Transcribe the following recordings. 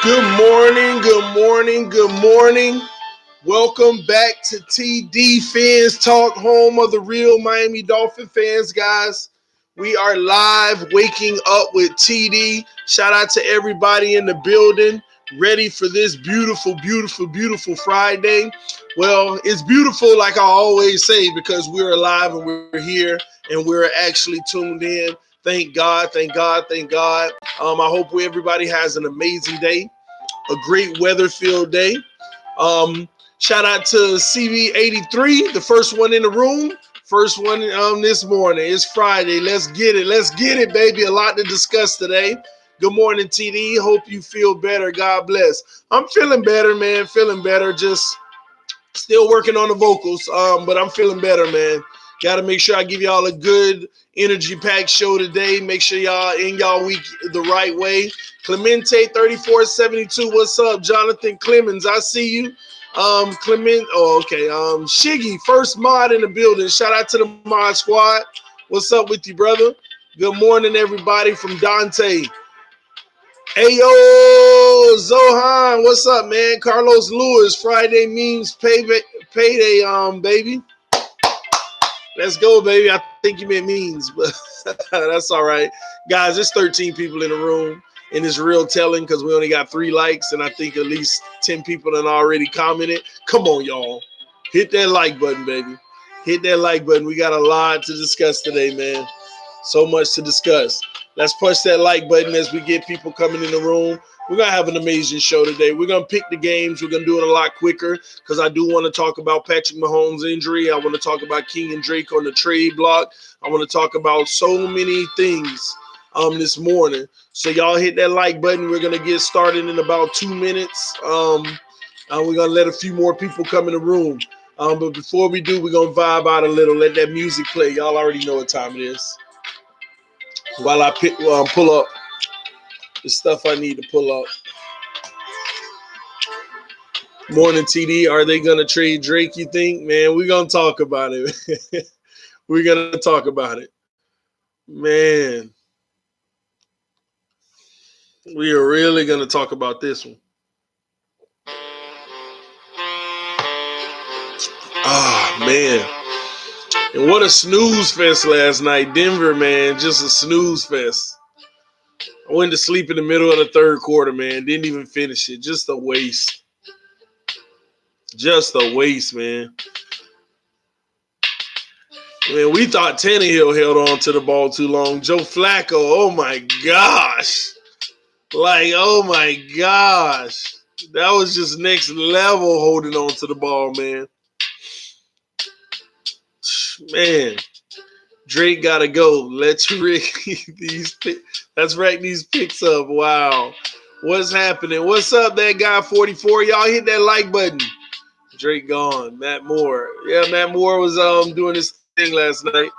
Good morning, good morning, good morning. Welcome back to TD Fans Talk, home of the real Miami Dolphin fans, guys. We are live, waking up with TD. Shout out to everybody in the building, ready for this beautiful, beautiful, beautiful Friday. Well, it's beautiful, like I always say, because we're alive and we're here and we're actually tuned in. Thank God, thank God, thank God. I hope everybody has an amazing day, a great weather-filled day. Um, Shout out to CB83, the first one in the room. First one this morning. It's Friday. Let's get it. Let's get it, baby. A lot to discuss today. Good morning, TD. Hope you feel better. God bless. I'm feeling better, man. Feeling better. Just still working on the vocals, but I'm feeling better, man. Got to make sure I give y'all a good energy-packed show today. Make sure y'all in y'all week the right way. Clemente 3472, what's up? Jonathan Clemens, I see you. Clement, oh, okay. Shiggy, first mod in the building. Shout out to the mod squad. What's up with you, brother? Good morning, everybody from Dante. Hey, yo, Zohan, what's up, man? Carlos Lewis, Friday memes payday, baby. Let's go, baby. I think you meant means, but that's all right. Guys, there's 13 people in the room, and it's real telling because we only got 3 likes, and I think at least 10 people have already commented. Come on, y'all. Hit that like button, baby. Hit that like button. We got a lot to discuss today, man. So much to discuss. Let's push that like button as we get people coming in the room. We're going to have an amazing show today. We're going to pick the games. We're going to do it a lot quicker because I do want to talk about Patrick Mahomes' injury. I want to talk about Kenyan Drake on the trade block. I want to talk about so many things this morning. So y'all hit that like button. We're going to get started in about 2 minutes. We're going to let a few more people come in the room. But before we do, we're going to vibe out a little. Let that music play. Y'all already know what time it is. While I pull up the stuff I need to pull up. Morning, TD. Are they going to trade Drake, you think? Man, we're going to talk about it. We're going to talk about it. Man. We are really going to talk about this one. Ah, man. And what a snooze fest last night. Denver, man, just a snooze fest. I went to sleep in the middle of the third quarter, man. Didn't even finish it. Just a waste. Just a waste, man. Man, we thought Tannehill held on to the ball too long. Joe Flacco, oh my gosh. Like, oh my gosh. That was just next level holding on to the ball, man. Man, Drake got to go. Let's rack these picks up. Wow. What's happening? What's up, that guy 44? Y'all hit that like button. Drake gone. Matt Moore. Yeah, Matt Moore was doing his thing last night.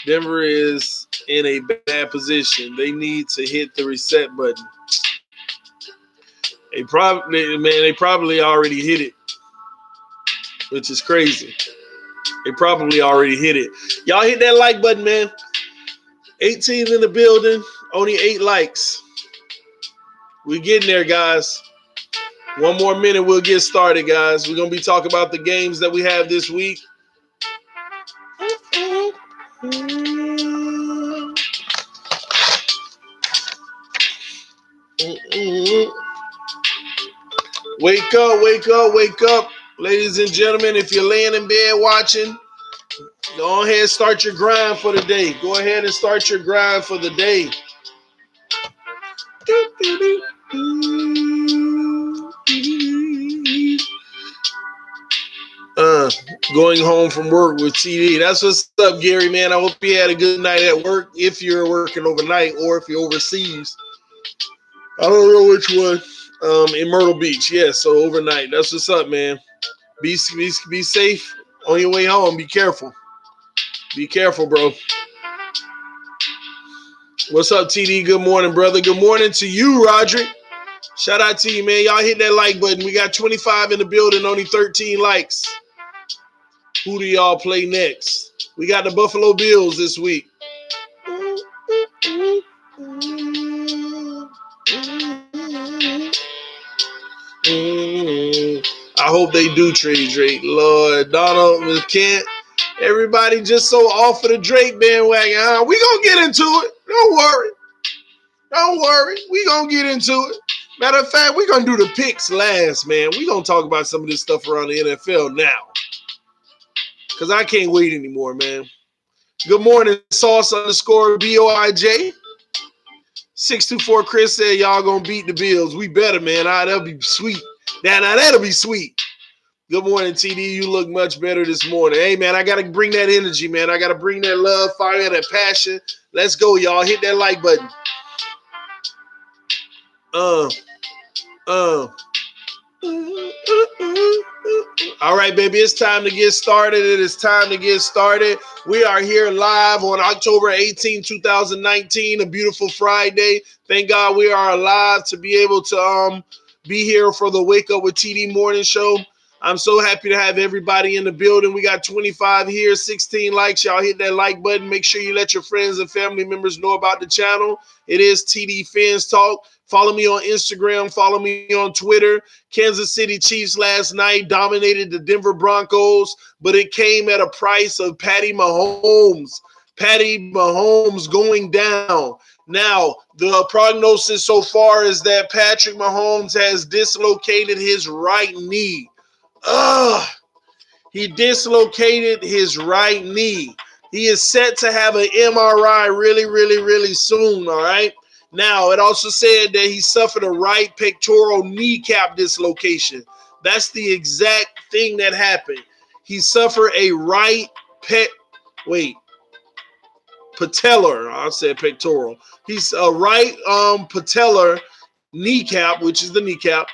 Denver is in a bad position. They need to hit the reset button. They probably already hit it, which is crazy. They probably already hit it. Y'all hit that like button, man. 18 in the building, only 8 likes. We getting there, guys. One more minute, we'll get started, guys. We're going to be talking about the games that we have this week. Wake up, wake up, wake up. Ladies and gentlemen, if you're laying in bed watching, go ahead and start your grind for the day. Go ahead and start your grind for the day. Going home from work with TD. That's what's up, Gary, man. I hope you had a good night at work if you're working overnight or if you're overseas. I don't know which one. In Myrtle Beach. Yeah, so overnight. That's what's up, man. Be safe on your way home. Be careful. Be careful, bro. What's up, TD? Good morning, brother. Good morning to you, Roderick. Shout out to you, man. Y'all hit that like button. We got 25 in the building, only 13 likes. Who do y'all play next? We got the Buffalo Bills this week. hope they do trade Drake. Lord, Donald, Kent, everybody just so off of the Drake bandwagon. Huh? We gonna get into it. Don't worry. Don't worry. We gonna get into it. Matter of fact, we gonna do the picks last, man. We gonna talk about some of this stuff around the NFL now. Because I can't wait anymore, man. Good morning, Sauce _ BOIJ. 624 Chris said y'all gonna beat the Bills. We better, man. That'll be sweet. Now that'll be sweet. Good morning, TD. You look much better this morning. Hey, man, I gotta bring that energy, man. I gotta bring that love, fire, that passion. Let's go, y'all. Hit that like button. All right, baby, it's time to get started. It is time to get started. We are here live on October 18, 2019, a beautiful Friday. Thank God we are alive to be able to be here for the Wake Up with TD morning show. I'm so happy to have everybody in the building. We got 25 here, 16 likes. Y'all hit that like button. Make sure you let your friends and family members know about the channel. It is TD Fans Talk. Follow me on Instagram. Follow me on Twitter. Kansas City Chiefs last night dominated the Denver Broncos, but it came at a price of Patty Mahomes. Patty Mahomes going down. Now, the prognosis so far is that Patrick Mahomes has dislocated his right knee. He dislocated his right knee. He is set to have an MRI really soon, all right? Now, it also said that he suffered a right pectoral kneecap dislocation. That's the exact thing that happened. He suffered a right patellar. I said pectoral. He's a right patellar kneecap, which is the kneecap,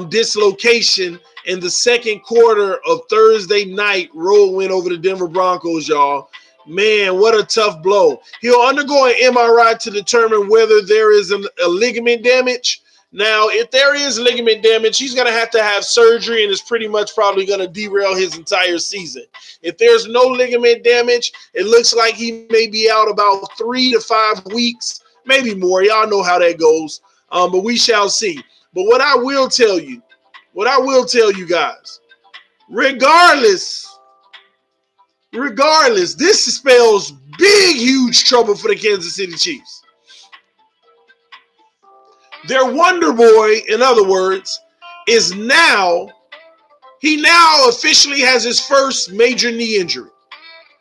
dislocation in the second quarter of Thursday night. Roll win over the Denver Broncos, y'all. Man, what a tough blow. He'll undergo an MRI to determine whether there is a ligament damage. Now, if there is ligament damage, he's going to have surgery, and it's pretty much probably going to derail his entire season. If there's no ligament damage, it looks like he may be out about 3 to 5 weeks, maybe more. Y'all know how that goes, but we shall see. But what I will tell you guys, regardless, this spells big, huge trouble for the Kansas City Chiefs. Their Wonder Boy, in other words, he now officially has his first major knee injury.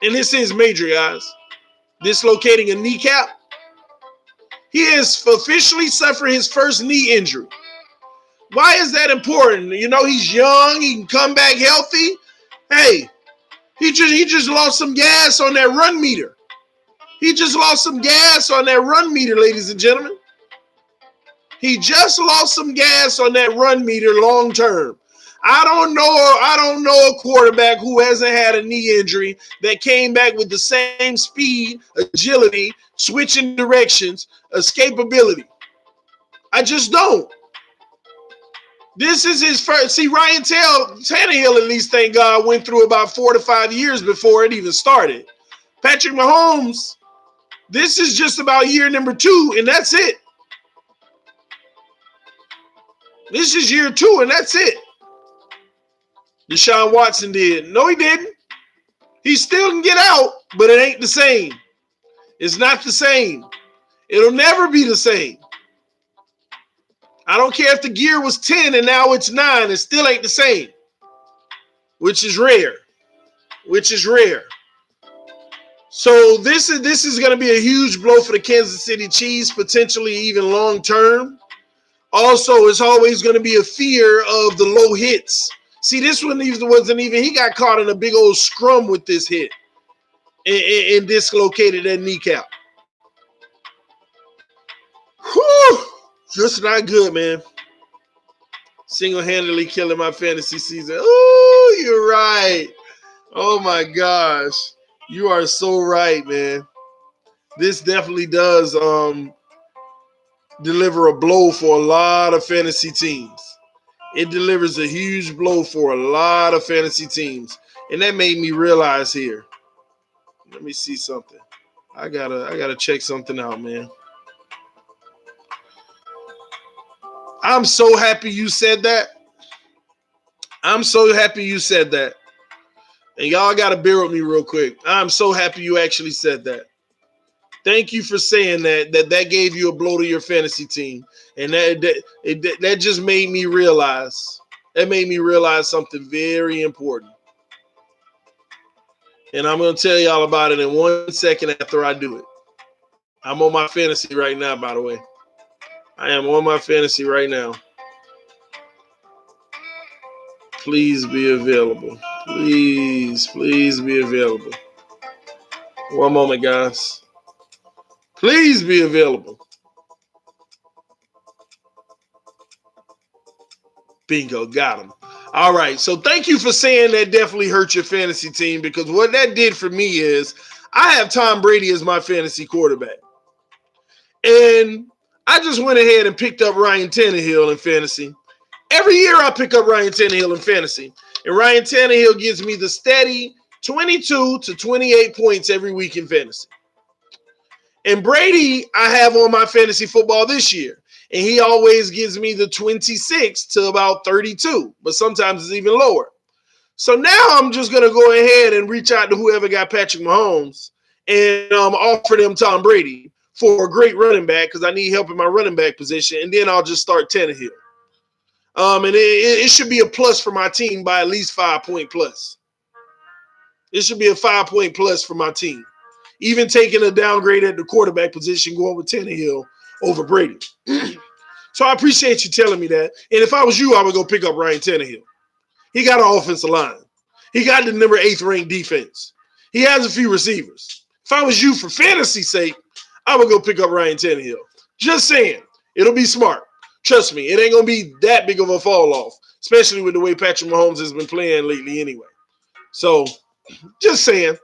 And this is major, guys. Dislocating a kneecap. He is officially suffering his first knee injury. Why is that important? You know, he's young. He can come back healthy. Hey, he just lost some gas on that run meter. Ladies and gentlemen. He just lost some gas on that run meter long term. I don't know a quarterback who hasn't had a knee injury that came back with the same speed, agility, switching directions, escapability. I just don't. This is his first. See, Ryan Tannehill, at least, thank God, went through about 4 to 5 years before it even started. Patrick Mahomes, this is just about year number 2, and that's it. This is year 2, and that's it. Deshaun Watson did. No, he didn't. He still can get out, but it ain't the same. It's not the same. It'll never be the same. I don't care if the gear was 10 and now it's 9. It still ain't the same, which is rare. So this is going to be a huge blow for the Kansas City Chiefs, potentially even long term. Also, it's always going to be a fear of the low hits. See, this one wasn't even, he got caught in a big old scrum with this hit and dislocated that kneecap. Whew, just not good, man. Single-handedly killing my fantasy season. Oh, you're right. Oh, my gosh. You are so right, man. This definitely does deliver a blow for a lot of fantasy teams. It delivers a huge blow for a lot of fantasy teams. And that made me realize here. Let me see something. I gotta check something out, man. I'm so happy you said that. I'm so happy you said that. And y'all got to bear with me real quick. I'm so happy you actually said that. Thank you for saying that. That gave you a blow to your fantasy team. And that just made me realize. That made me realize something very important. And I'm going to tell y'all about it in 1 second after I do it. I'm on my fantasy right now, by the way. I am on my fantasy right now. Please be available. Please be available. One moment, guys. Please be available. Bingo, got him. All right, so thank you for saying that definitely hurt your fantasy team, because what that did for me is I have Tom Brady as my fantasy quarterback. And I just went ahead and picked up Ryan Tannehill in fantasy. Every year I pick up Ryan Tannehill in fantasy. And Ryan Tannehill gives me the steady 22 to 28 points every week in fantasy. And Brady I have on my fantasy football this year. And he always gives me the 26 to about 32. But sometimes it's even lower. So now I'm just going to go ahead and reach out to whoever got Patrick Mahomes and offer them Tom Brady for a great running back, because I need help in my running back position. And then I'll just start Tannehill. And it should be a plus for my team by at least 5-point plus. It should be a 5-point plus for my team. Even taking a downgrade at the quarterback position, going with Tannehill over Brady. So I appreciate you telling me that. And if I was you, I would go pick up Ryan Tannehill. He got an offensive line. He got the number 8th ranked defense. He has a few receivers. If I was you, for fantasy's sake, I would go pick up Ryan Tannehill. Just saying. It'll be smart. Trust me, it ain't going to be that big of a fall off, especially with the way Patrick Mahomes has been playing lately anyway. So, just saying.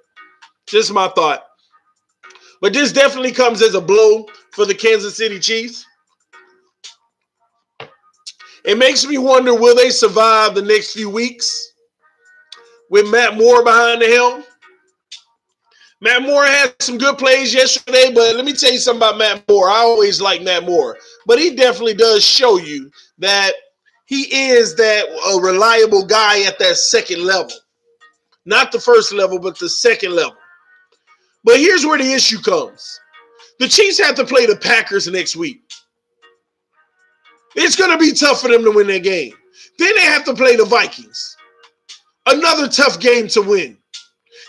Just my thought. But this definitely comes as a blow for the Kansas City Chiefs. It makes me wonder, will they survive the next few weeks with Matt Moore behind the helm? Matt Moore had some good plays yesterday, but let me tell you something about Matt Moore. I always like Matt Moore, but he definitely does show you that he is that reliable guy at that second level. Not the first level, but the second level. But here's where the issue comes. The Chiefs have to play the Packers next week. It's going to be tough for them to win that game. Then they have to play the Vikings. Another tough game to win.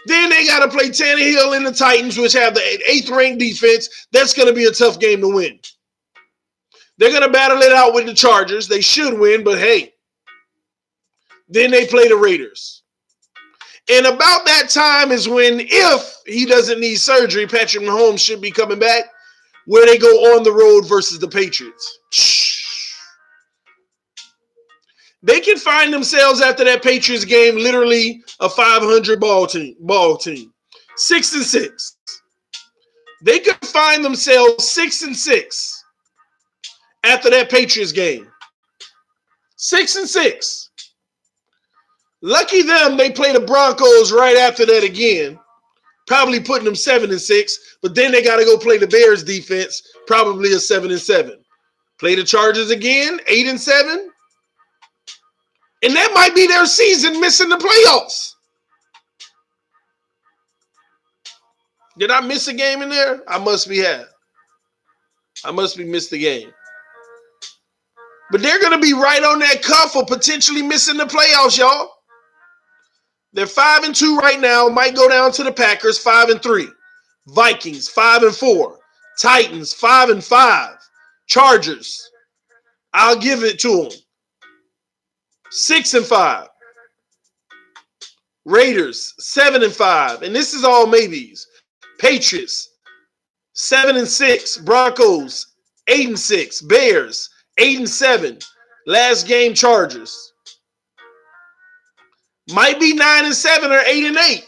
Then they got to play Tannehill and the Titans, which have the 8th ranked defense. That's going to be a tough game to win. They're going to battle it out with the Chargers. They should win, but hey. Then they play the Raiders. And about that time is when, if he doesn't need surgery, Patrick Mahomes should be coming back, where they go on the road versus the Patriots. They can find themselves after that Patriots game literally a 500 ball team. 6-6. They could find themselves 6-6 after that Patriots game. 6-6. Lucky them, they play the Broncos right after that again, probably putting them 7-6. But then they got to go play the Bears defense, probably a 7-7. Play the Chargers again, 8-7. And that might be their season, missing the playoffs. Did I miss a game in there? I must be missed the game. But they're going to be right on that cuff of potentially missing the playoffs, y'all. They're 5-2 right now. Might go down to the Packers, 5-3. Vikings, 5-4. Titans, 5-5. Chargers, I'll give it to them, 6-5. Raiders, 7-5. And this is all maybes. Patriots, 7-6. Broncos, 8-6. Bears, 8-7. Last game, Chargers. Might be 9-7 or 8-8.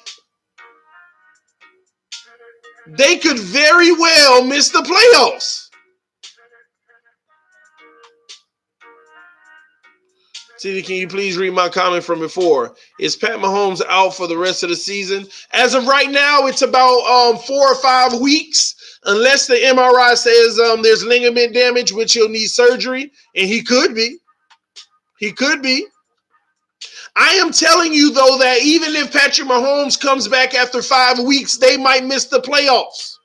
They could very well miss the playoffs. CD, can you please read my comment from before? Is Pat Mahomes out for the rest of the season? As of right now, it's about 4 or 5 weeks, unless the MRI says there's ligament damage, which he'll need surgery, and he could be. He could be. I am telling you, though, that even if Patrick Mahomes comes back after 5 weeks, they might miss the playoffs.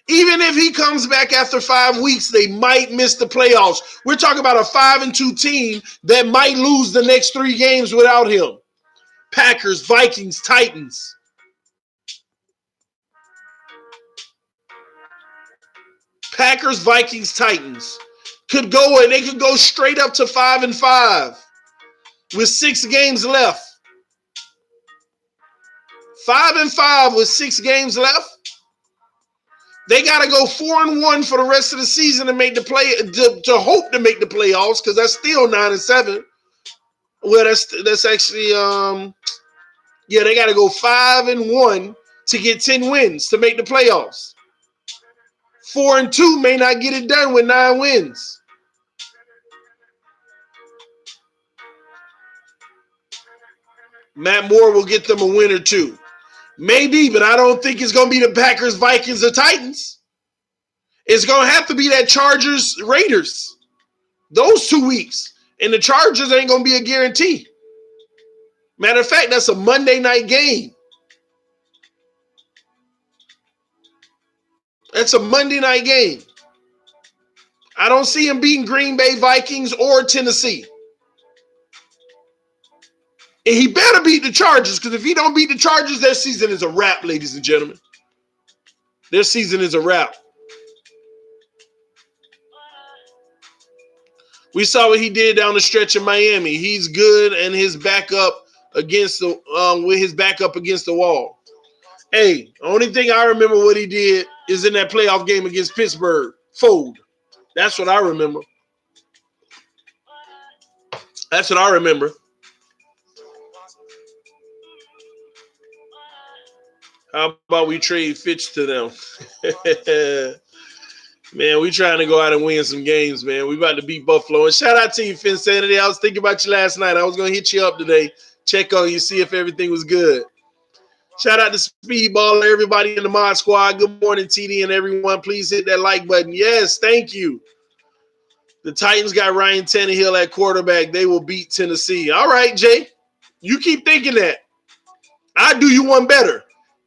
Even if he comes back after 5 weeks, they might miss the playoffs. We're talking about a 5-2 team that might lose the next 3 games without him. Packers, Vikings, Titans. Packers, Vikings, Titans could go, and they could go straight up to 5-5 with 6 games left. 5-5 with 6 games left. They got to go 4-1 for the rest of the season to make the play, to hope to make the playoffs, because that's still 9-7. Well, that's actually they got to go 5-1 to get 10 wins to make the playoffs. 4-2 may not get it done with 9 wins. Matt Moore will get them a win or 2. Maybe, but I don't think it's going to be the Packers, Vikings, or Titans. It's going to have to be that Chargers, Raiders. Those 2 weeks. And the Chargers ain't going to be a guarantee. Matter of fact, that's a Monday night game. That's a Monday night game. I don't see him beating Green Bay, Vikings, or Tennessee. And he better beat the Chargers, because if he don't beat the Chargers, their season is a wrap, ladies and gentlemen. Their season is a wrap. We saw what he did down the stretch in Miami. He's good, and his backup against the with his back up against the wall. Hey, the only thing I remember what he did is in that playoff game against Pittsburgh. Fold. That's what I remember. That's what I remember. How about we trade Fitch to them? Man, we trying to go out and win some games, man. We about to beat Buffalo. And shout out to you, Finsanity. I was thinking about you last night. I was going to hit you up today, check on you, see if everything was good. Shout out to Speedball, everybody in the mod squad. Good morning, TD and everyone. Please hit that like button. Yes, thank you. The Titans got Ryan Tannehill at quarterback. They will beat Tennessee. All right, Jay. You keep thinking that. I'll do you one better.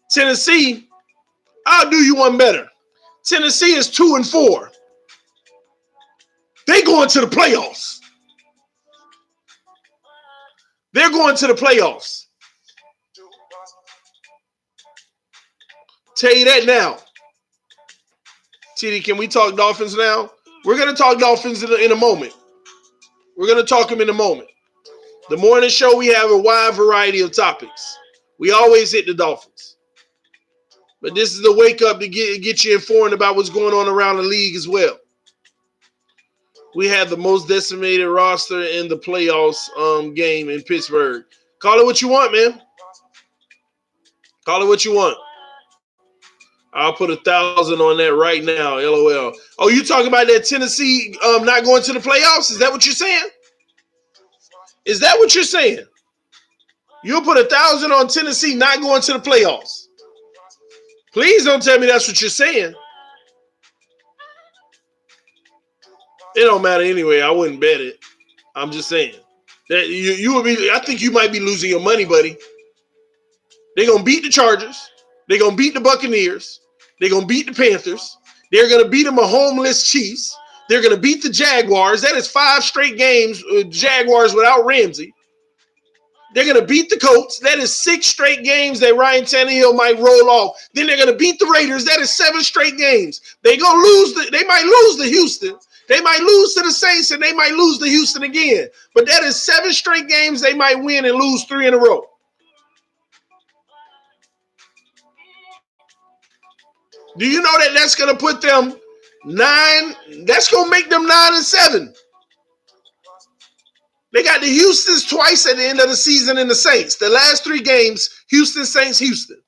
Tennessee, I'll do you one better. Tennessee is 2-4. They going to the playoffs. They're going to the playoffs. Tell you that now. TD, can we talk Dolphins now? We're going to talk Dolphins in a moment. We're going to talk them in a moment. The morning show, we have a wide variety of topics. We always hit the Dolphins. But this is the wake up to get you informed about what's going on around the league as well. We have the most decimated roster in the playoffs game in Pittsburgh. Call it what you want, man. Call it what you want. I'll put 1,000 on that right now, LOL. Oh, you talking about that Tennessee not going to the playoffs? Is that what you're saying? Is that what you're saying? You'll put 1,000 on Tennessee not going to the playoffs. Please don't tell me that's what you're saying. It don't matter anyway. I wouldn't bet it. I'm just saying that you would be. I think you might be losing your money, buddy. They're gonna beat the Chargers. They're gonna beat the Buccaneers. They're gonna beat the Panthers. They're gonna beat the Mahomes Chiefs. They're gonna beat the Jaguars. That is 5 straight games with Jaguars without Ramsey. They're going to beat the Colts. That is 6 straight games that Ryan Tannehill might roll off. Then they're going to beat the Raiders. That is 7 straight games. They might lose to Houston. They might lose to the Saints, and they might lose to Houston again. But that is 7 straight games they might win and lose 3 in a row. Do you know that that's going to put them 9? That's going to make them 9-7. They got the Houstons twice at the end of the season and the Saints. The last 3 games, Houston, Saints, Houston.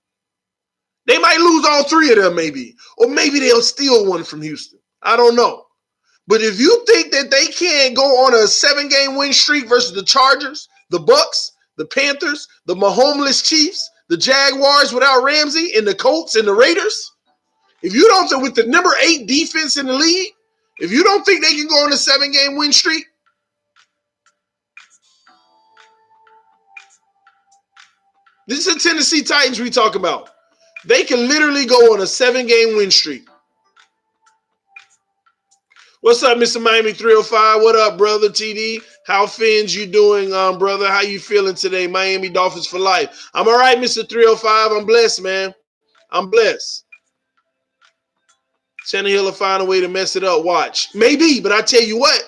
They might lose all 3 of them maybe. Or maybe they'll steal one from Houston. I don't know. But if you think that they can't go on a 7-game win streak versus the Chargers, the Bucks, the Panthers, the Mahomes Chiefs, the Jaguars without Ramsey, and the Colts and the Raiders, if you don't think with the number 8 defense in the league, if you don't think they can go on a 7-game win streak, This is the Tennessee Titans we talk about. They can literally go on a 7-game win streak. What's up, Mr. Miami 305? What up, brother TD? How fins you doing, brother? How you feeling today? Miami Dolphins for life. I'm all right, Mr. 305. I'm blessed, man. I'm blessed. Tannehill will find a way to mess it up. Watch. Maybe, but I tell you what.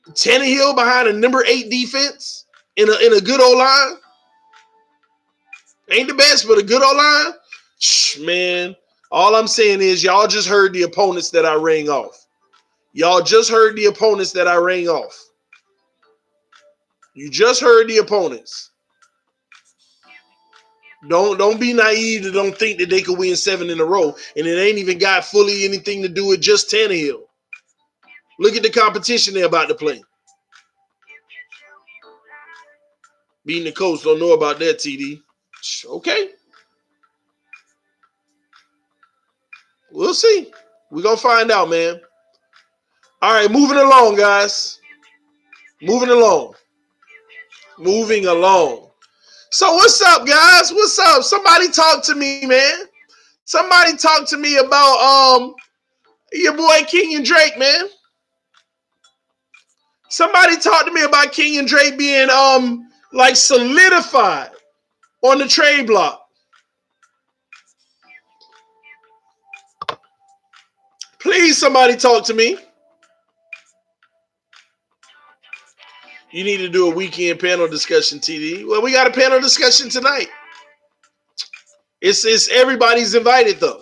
Tannehill behind a number 8 defense in a good O-line. Ain't the best, but a good O-line. Man, all I'm saying is y'all just heard the opponents that I rang off. Y'all just heard the opponents that I rang off. You just heard the opponents. Don't be naive to don't think that they could win 7 in a row, and it ain't even got fully anything to do with just Tannehill. Look at the competition they're about to play. Beating the Colts, don't know about that, TD. Okay. We'll see. We're going to find out, man. All right, moving along, guys. Moving along. So what's up, guys? What's up? Somebody talk to me, man. Somebody talk to me about your boy Kenyan Drake, man. Somebody talk to me about Kenyan Drake being like solidified on the trade block. Please, somebody talk to me. You need to do a weekend panel discussion, TD. Well, we got a panel discussion tonight. It's everybody's invited, though.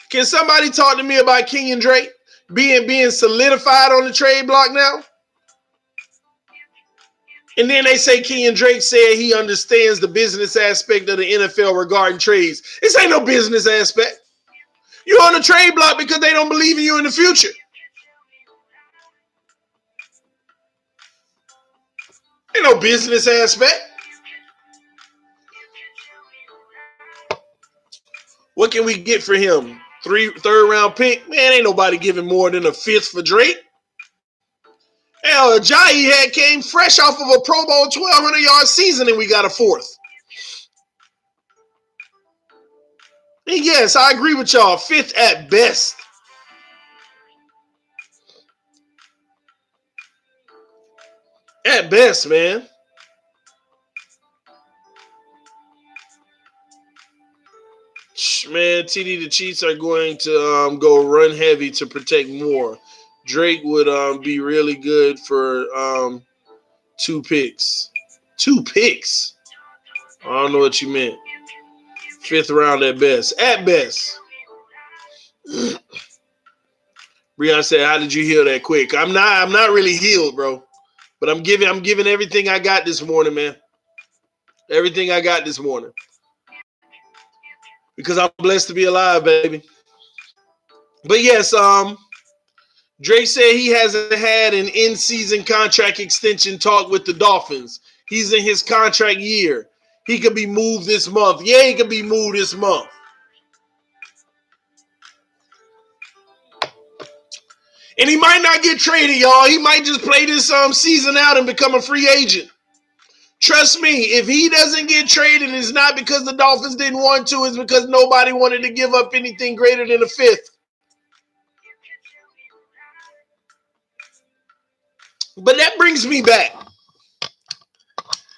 Can somebody talk to me about Kenyan Drake being solidified on the trade block now? And then they say Kenyan Drake said he understands the business aspect of the NFL regarding trades. This ain't no business aspect. You're on the trade block because they don't believe in you in the future. Ain't no business aspect. What can we get for him? 3rd-round pick? Man, ain't nobody giving more than a 5th for Drake. Hell, Ajayi came fresh off of a Pro Bowl 1,200-yard season and we got a 4th. And yes, I agree with y'all. 5th at best. At best, man. Man, TD, the Chiefs are going to go run heavy to protect more. Drake would be really good for 2 picks. 2 picks? I don't know what you meant. 5th round at best. At best. Breon said, "How did you heal that quick?" I'm not really healed, bro. But I'm giving everything I got this morning, man. Everything I got this morning. Because I'm blessed to be alive, baby. But yes, Drake said he hasn't had an in-season contract extension talk with the Dolphins. He's in his contract year. He could be moved this month. Yeah, he could be moved this month. And he might not get traded, y'all. He might just play this season out and become a free agent. Trust me, if he doesn't get traded, it's not because the Dolphins didn't want to. It's because nobody wanted to give up anything greater than a 5th. But that brings me back.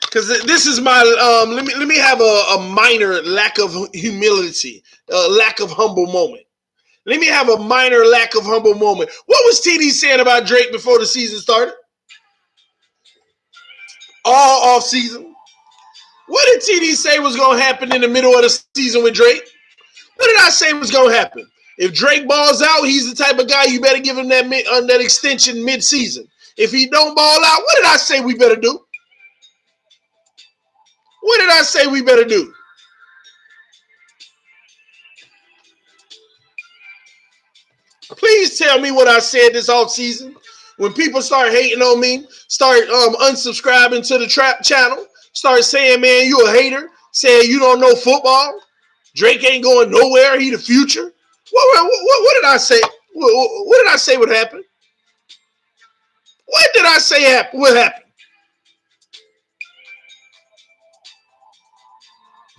Because this is my, let me have a minor lack of humility, a lack of humble moment. Let me have a minor lack of humble moment. What was TD saying about Drake before the season started? All off season. What did TD say was going to happen in the middle of the season with Drake? What did I say was going to happen? If Drake balls out, he's the type of guy you better give him that extension mid-season. If he don't ball out, what did I say we better do? What did I say we better do? Please tell me what I said this offseason. When people start hating on me, start unsubscribing to the trap channel, start saying, man, you a hater, saying you don't know football, Drake ain't going nowhere, he the future. What did I say? What did I say would happen? What did I say happen? What happened?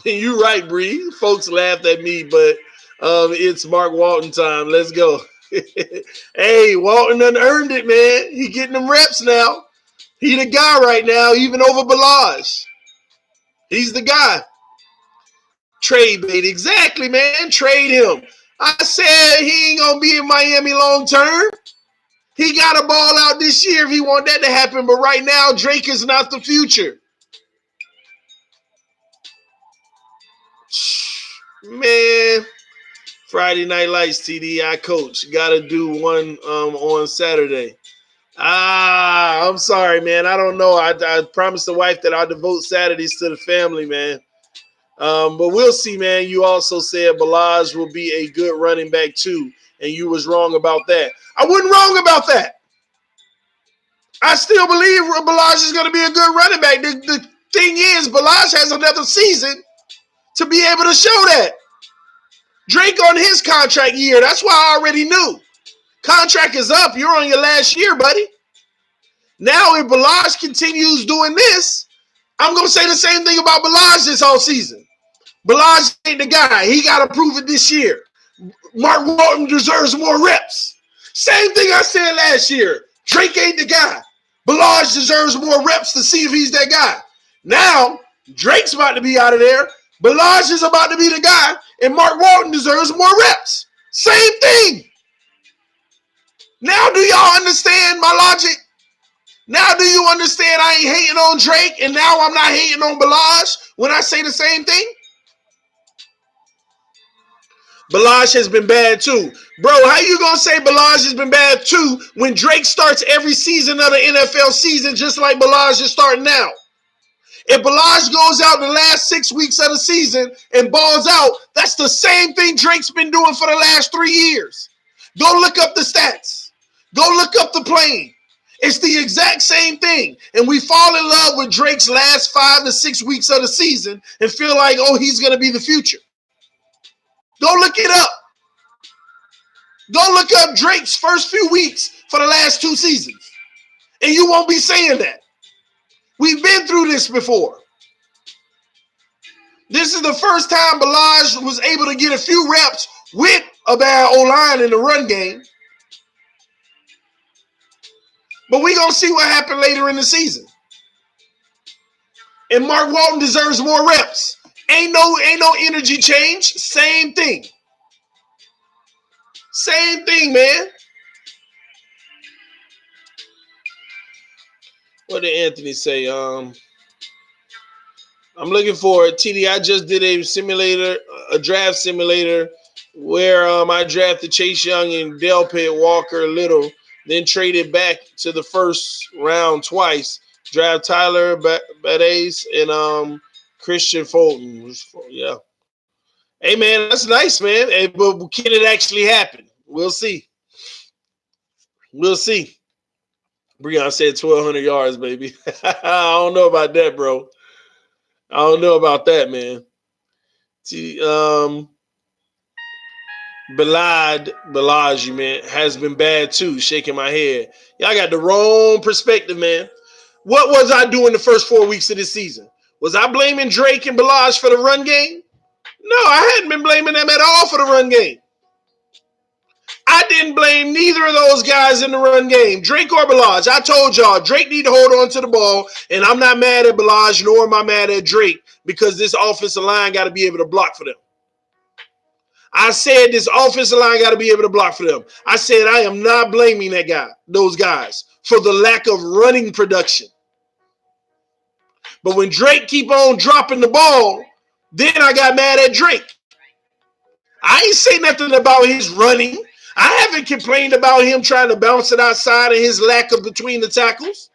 You right, Bree. Folks laughed at me, but it's Mark Walton time. Let's go. Hey, Walton done earned it, man. He getting them reps now. He the guy right now, even over Balaj. He's the guy. Trade bait. Exactly, man. Trade him. I said he ain't going to be in Miami long term. He got to ball out this year if he want that to happen. But right now, Drake is not the future. Man, Friday Night Lights, TD, I coach. Got to do one on Saturday. I'm sorry, man. I don't know. I promised the wife that I'll devote Saturdays to the family, man. But we'll see, man. You also said Balaj will be a good running back too, and you was wrong about that. I wasn't wrong about that. I still believe Balaj is going to be a good running back. The thing is, Balaj has another season to be able to show that. Drake on his contract year. That's why I already knew. Contract is up. You're on your last year, buddy. Now, if Balaj continues doing this, I'm going to say the same thing about Balaj this whole season. Balaj ain't the guy. He got to prove it this year. Mark Walton deserves more reps. Same thing I said last year. Drake ain't the guy. Balaj deserves more reps to see if he's that guy. Now, Drake's about to be out of there. Balaj is about to be the guy, and Mark Walton deserves more reps. Same thing. Now, do y'all understand my logic? Now, do you understand I ain't hating on Drake, and now I'm not hating on Balaj when I say the same thing? Balaj has been bad too. Bro, how you going to say Balaj has been bad too when Drake starts every season of the NFL season just like Balaj is starting now? If Balaj goes out the last 6 weeks of the season and balls out, that's the same thing Drake's been doing for the last 3 years. Go look up the stats. Go look up the playing. It's the exact same thing. And we fall in love with Drake's last 5 to 6 weeks of the season and feel like, oh, he's going to be the future. Go look it up. Go look up Drake's first few weeks for the last 2 seasons. And you won't be saying that. We've been through this before. This is the first time Balaj was able to get a few reps with a bad O-line in the run game. But we're going to see what happened later in the season. And Mark Walton deserves more reps. Ain't no energy change. Same thing. Same thing, man. What did Anthony say? I'm looking for it. TD, I just did a draft simulator where I drafted Chase Young and Delpit Walker Little, then traded back to the first round twice. Draft Tyler Bades and Christian Fulton. Yeah. Hey, man, that's nice, man. Hey, but can it actually happen? We'll see. We'll see. Breon said 1,200 yards, baby. I don't know about that, bro. I don't know about that, man. Balaj, man, has been bad too. Shaking my head. Y'all got the wrong perspective, man. What was I doing the first 4 weeks of this season? Was I blaming Drake and Balaj for the run game? No, I hadn't been blaming them at all for the run game. I didn't blame neither of those guys in the run game, Drake or Balaj. I told y'all, Drake need to hold on to the ball, and I'm not mad at Balaj, nor am I mad at Drake, because this offensive line got to be able to block for them. I said this offensive line got to be able to block for them. I said I am not blaming those guys, for the lack of running production. But when Drake keep on dropping the ball, then I got mad at Drake. I ain't say nothing about his running. I haven't complained about him trying to bounce it outside and his lack of between the tackles.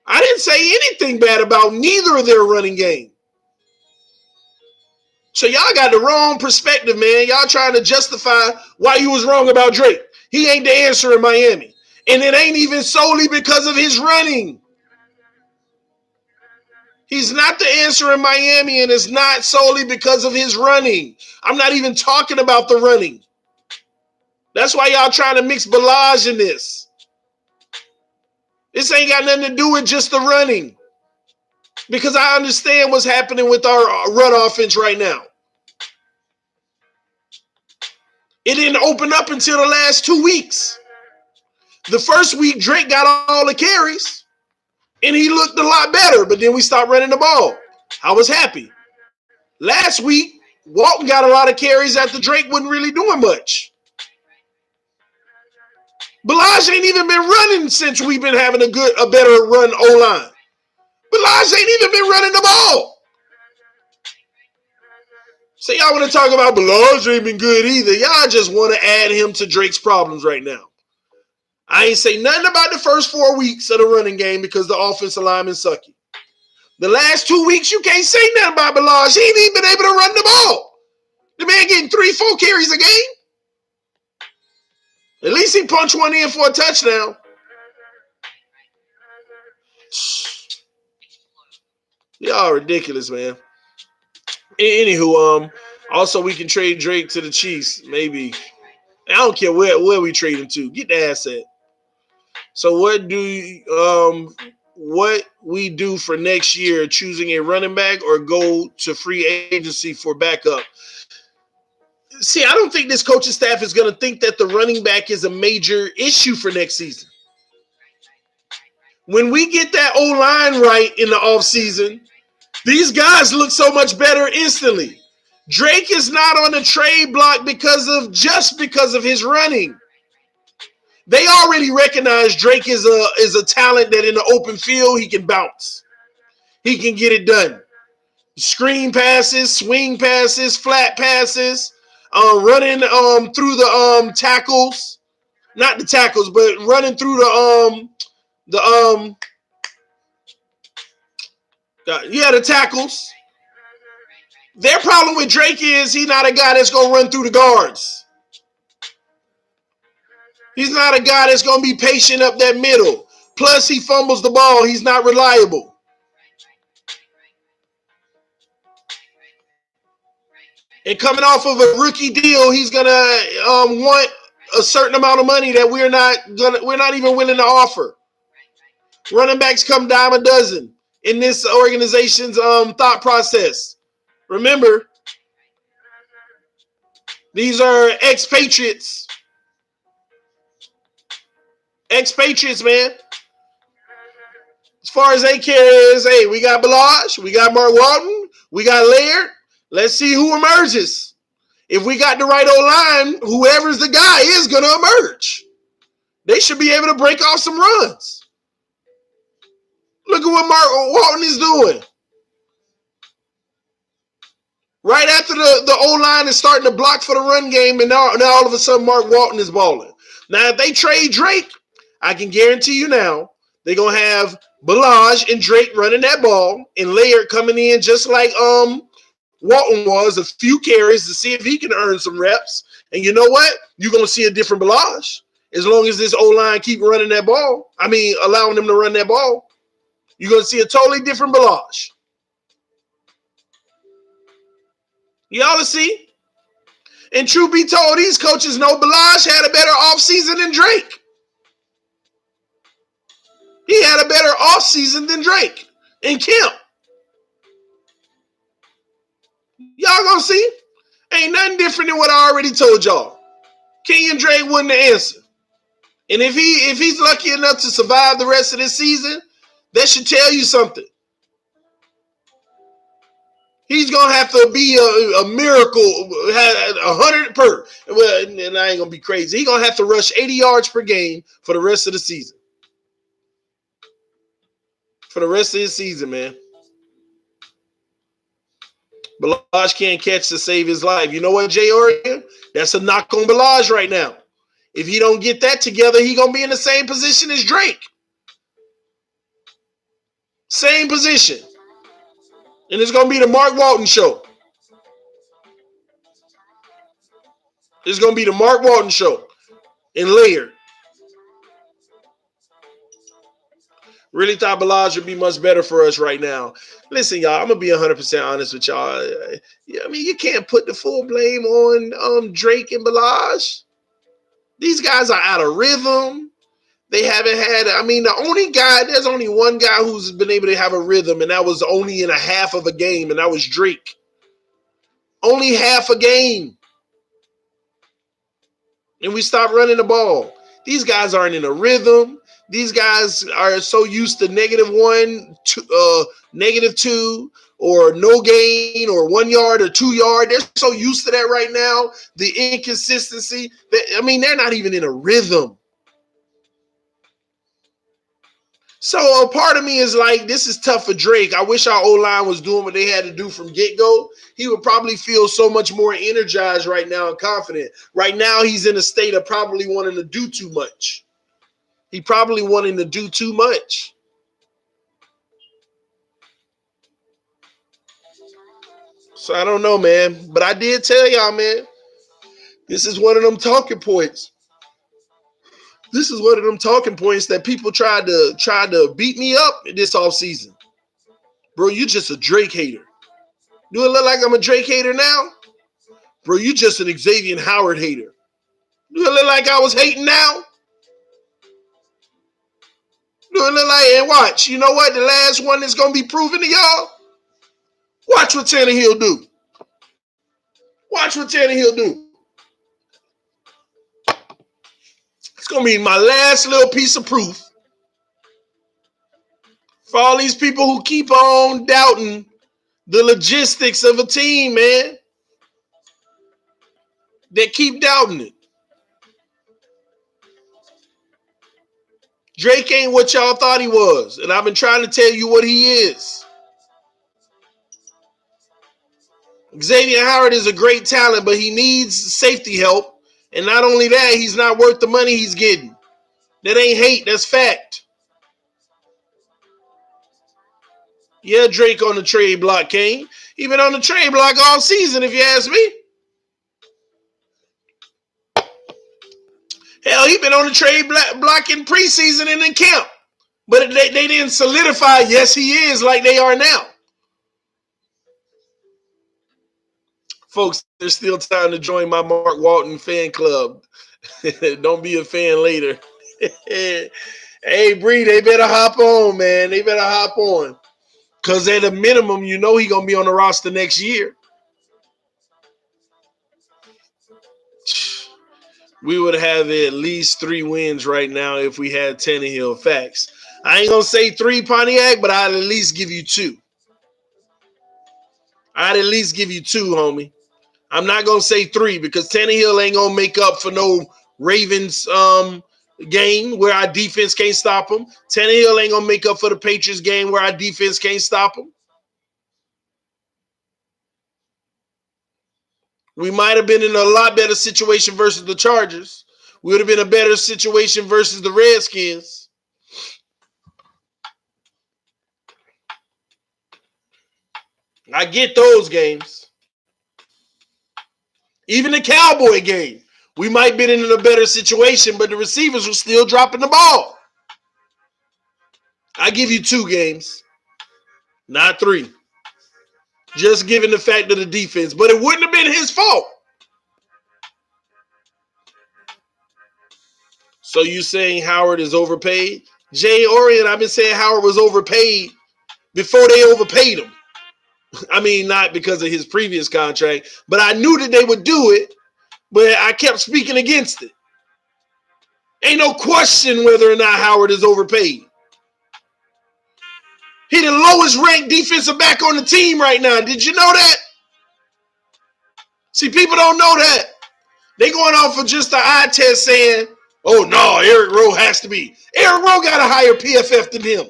I didn't say anything bad about neither of their running game. So y'all got the wrong perspective, man. Y'all trying to justify why you was wrong about Drake. He ain't the answer in Miami. And it ain't even solely because of his running. He's not the answer in Miami, and it's not solely because of his running. I'm not even talking about the running. That's why y'all trying to mix Balaj in this. This ain't got nothing to do with just the running. Because I understand what's happening with our run offense right now. It didn't open up until the last 2 weeks. The first week, Drake got all the carries, and he looked a lot better, but then we stopped running the ball. I was happy. Last week, Walton got a lot of carries after Drake wasn't really doing much. Balaj ain't even been running since we've been having a better run O-line. Balaj ain't even been running the ball. So y'all want to talk about Balaj ain't been good either. Y'all just want to add him to Drake's problems right now. I ain't say nothing about the first 4 weeks of the running game because the offensive lineman sucky. The last 2 weeks, you can't say nothing about Balaj. He ain't even been able to run the ball. The man getting 3-4 carries a game. At least he punched one in for a touchdown. Y'all ridiculous, man. Anywho, also we can trade Drake to the Chiefs, maybe. I don't care where we trade him to. Get the asset. So what we do for next year, choosing a running back or go to free agency for backup? See, I don't think this coaching staff is going to think that the running back is a major issue for next season. When we get that O-line right in the offseason, these guys look so much better instantly. Drake is not on the trade block because of his running. They already recognize Drake is a talent that in the open field he can bounce. He can get it done. Screen passes, swing passes, flat passes, running through the tackles. Not the tackles, but running through the tackles. Their problem with Drake is he's not a guy that's going to run through the guards. He's not a guy that's going to be patient up that middle. Plus, he fumbles the ball. He's not reliable. And coming off of a rookie deal, he's going to want a certain amount of money that we're not even willing to offer. Running backs come dime a dozen in this organization's thought process. Remember, these are expatriates. Expatriates, man. As far as they care is, hey, we got Balaj, we got Mark Walton, we got Laird. Let's see who emerges. If we got the right O-line, whoever's the guy is going to emerge. They should be able to break off some runs. Look at what Mark Walton is doing. Right after the O-line is starting to block for the run game, and now all of a sudden Mark Walton is balling. Now, if they trade Drake, I can guarantee you now, they're going to have Balaj and Drake running that ball and Laird coming in just like Walton was, a few carries to see if he can earn some reps. And you know what? You're going to see a different Balaj as long as this O-line keep running that ball. Allowing them to run that ball. You're going to see a totally different Balaj. Y'all see? And truth be told, these coaches know Balaj had a better offseason than Drake. He had a better offseason than Drake and Kemp. Y'all gonna see? Ain't nothing different than what I already told y'all. Kenyan Drake wasn't the answer. And if he's lucky enough to survive the rest of this season, that should tell you something. He's going to have to be a miracle, 100 per. Well, and I ain't going to be crazy. He's going to have to rush 80 yards per game for the rest of the season. For the rest of his season, man. Balaj can't catch to save his life. You know what, Jay Oregon? That's a knock on Balaj right now. If he don't get that together, he's going to be in the same position as Drake. Same position. And it's going to be the Mark Walton show. It's going to be the Mark Walton show. And Laird. Really thought Balaj would be much better for us right now. Listen, y'all, I'm going to be 100% honest with y'all. You can't put the full blame on Drake and Balaj. These guys are out of rhythm. They haven't had. I mean, there's only one guy who's been able to have a rhythm, and that was only in a half of a game, and that was Drake. Only half a game. And we stopped running the ball. These guys aren't in a rhythm. These guys are so used to -1, -2, or no gain, or 1 yard or 2 yard. They're so used to that right now. The inconsistency. They're not even in a rhythm. So a part of me is like, this is tough for Drake. I wish our O-line was doing what they had to do from get-go. He would probably feel so much more energized right now and confident. Right now, he's in a state of probably wanting to do too much. He probably wanting to do too much. So I don't know, man. But I did tell y'all, man, this is one of them talking points. This is one of them talking points that people tried to beat me up this offseason. Bro, you just a Drake hater. Do it look like I'm a Drake hater now? Bro, you just an Xavier Howard hater. Do it look like I was hating now? Do it look like, and watch, you know what? The last one is going to be proven to y'all. Watch what Tannehill do. Watch what Tannehill do. It's going to be my last little piece of proof for all these people who keep on doubting the logistics of a team, man. They keep doubting it. Drake ain't what y'all thought he was, and I've been trying to tell you what he is. Xavier Howard is a great talent, but he needs safety help. And not only that, he's not worth the money he's getting. That ain't hate, that's fact. Yeah, Drake on the trade block, Kane. He been on the trade block all season, if you ask me. Hell, he been on the trade block in preseason and in camp. But they didn't solidify, yes, he is, like they are now. Folks, there's still time to join my Mark Walton fan club. Don't be a fan later. Hey, Bree, they better hop on, man. They better hop on. Because at a minimum, you know he's going to be on the roster next year. We would have at least 3 wins right now if we had Tannehill. Facts. I ain't going to say 3, Pontiac, but I'd at least give you 2. I'd at least give you 2, homie. I'm not going to say 3 because Tannehill ain't going to make up for no Ravens game where our defense can't stop him. Tannehill ain't going to make up for the Patriots game where our defense can't stop him. We might have been in a lot better situation versus the Chargers. We would have been in a better situation versus the Redskins. I get those games. Even the Cowboy game, we might have been in a better situation, but the receivers were still dropping the ball. I give you 2 games, not 3. Just given the fact of the defense. But it wouldn't have been his fault. So you saying Howard is overpaid? Jay Orion, I've been saying Howard was overpaid before they overpaid him. I mean, not because of his previous contract, but I knew that they would do it, but I kept speaking against it. Ain't no question whether or not Howard is overpaid. He the lowest ranked defensive back on the team right now. Did you know that? See, people don't know that. They going off of just the eye test saying, oh, no, Eric Rowe has to be. Eric Rowe got a higher PFF than him.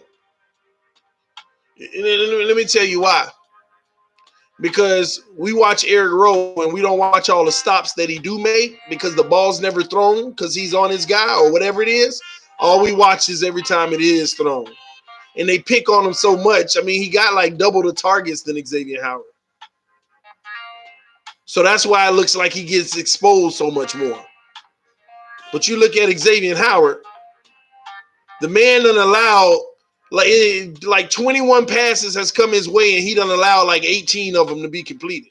Let me tell you why. Because we watch Eric Rowe and we don't watch all the stops that he do make because the ball's never thrown because he's on his guy or whatever it is. All we watch is every time it is thrown. And they pick on him so much. I mean, he got like double the targets than Xavier Howard. So that's why it looks like he gets exposed so much more. But you look at Xavier Howard, the man done allowed like 21 passes has come his way, and he done allowed like 18 of them to be completed.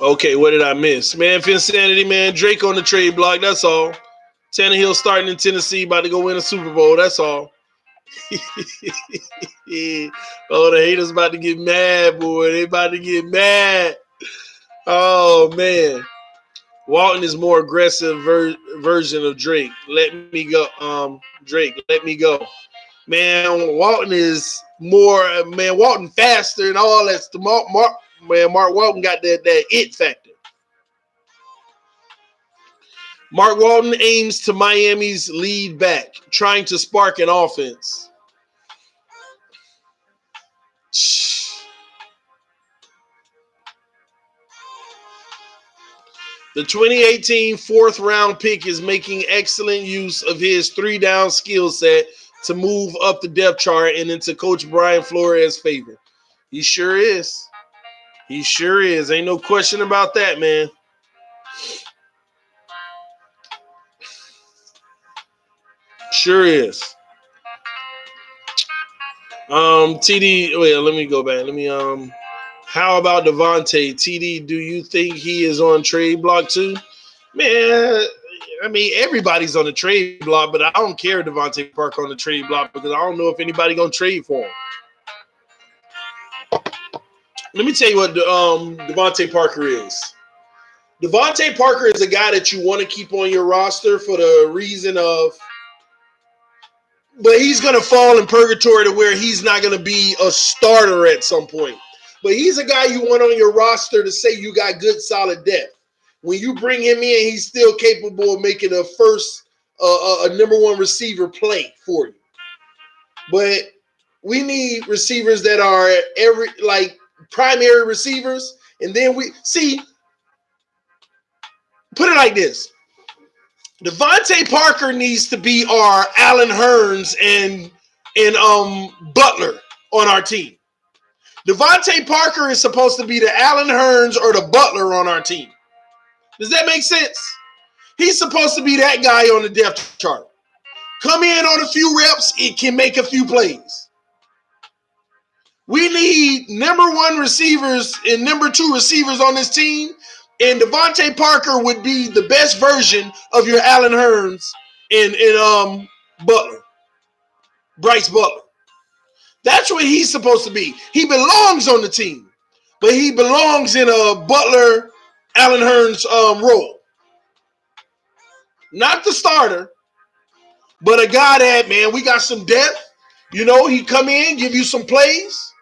Okay, what did I miss? Man, Finsanity, man. Drake on the trade block, that's all. Tannehill starting in Tennessee, about to go win a Super Bowl, that's all. Oh, the haters about to get mad, boy. They about to get mad. Oh, man. Walton is more aggressive version of Drake. Let me go. Drake, let me go. Man, Walton is more, man, Walton faster and all that. Mark Walton got that it factor. Mark Walton aims to Miami's lead back, trying to spark an offense. The 2018 fourth round pick is making excellent use of his 3-down skill set to move up the depth chart and into Coach Brian Flores' favor. He sure is. He sure is. Ain't no question about that, man. Sure is. TD, wait, let me go back. How about Devontae? TD, do you think he is on trade block too? Man, I mean, everybody's on the trade block, but I don't care Devontae Parker on the trade block because I don't know if anybody gonna trade for him. Let me tell you what Devontae Parker is. Devontae Parker is a guy that you want to keep on your roster for the reason of, but he's going to fall in purgatory to where he's not going to be a starter at some point. But he's a guy you want on your roster to say you got good, solid depth. When you bring him in, he's still capable of making a number one receiver play for you. But we need receivers that are primary receivers. And then put it like this. Devontae Parker needs to be our Allen Hurns and Butler on our team. Devontae Parker is supposed to be the Allen Hurns or the Butler on our team. Does that make sense? He's supposed to be that guy on the depth chart. Come in on a few reps, it can make a few plays. We need number one receivers and number two receivers on this team. And Devontae Parker would be the best version of your Allen Hurns and Butler, Bryce Butler. That's what he's supposed to be. He belongs on the team, but he belongs in a Butler, Allen Hurns role. Not the starter, but a guy that, man, we got some depth. You know, he come in, give you some plays.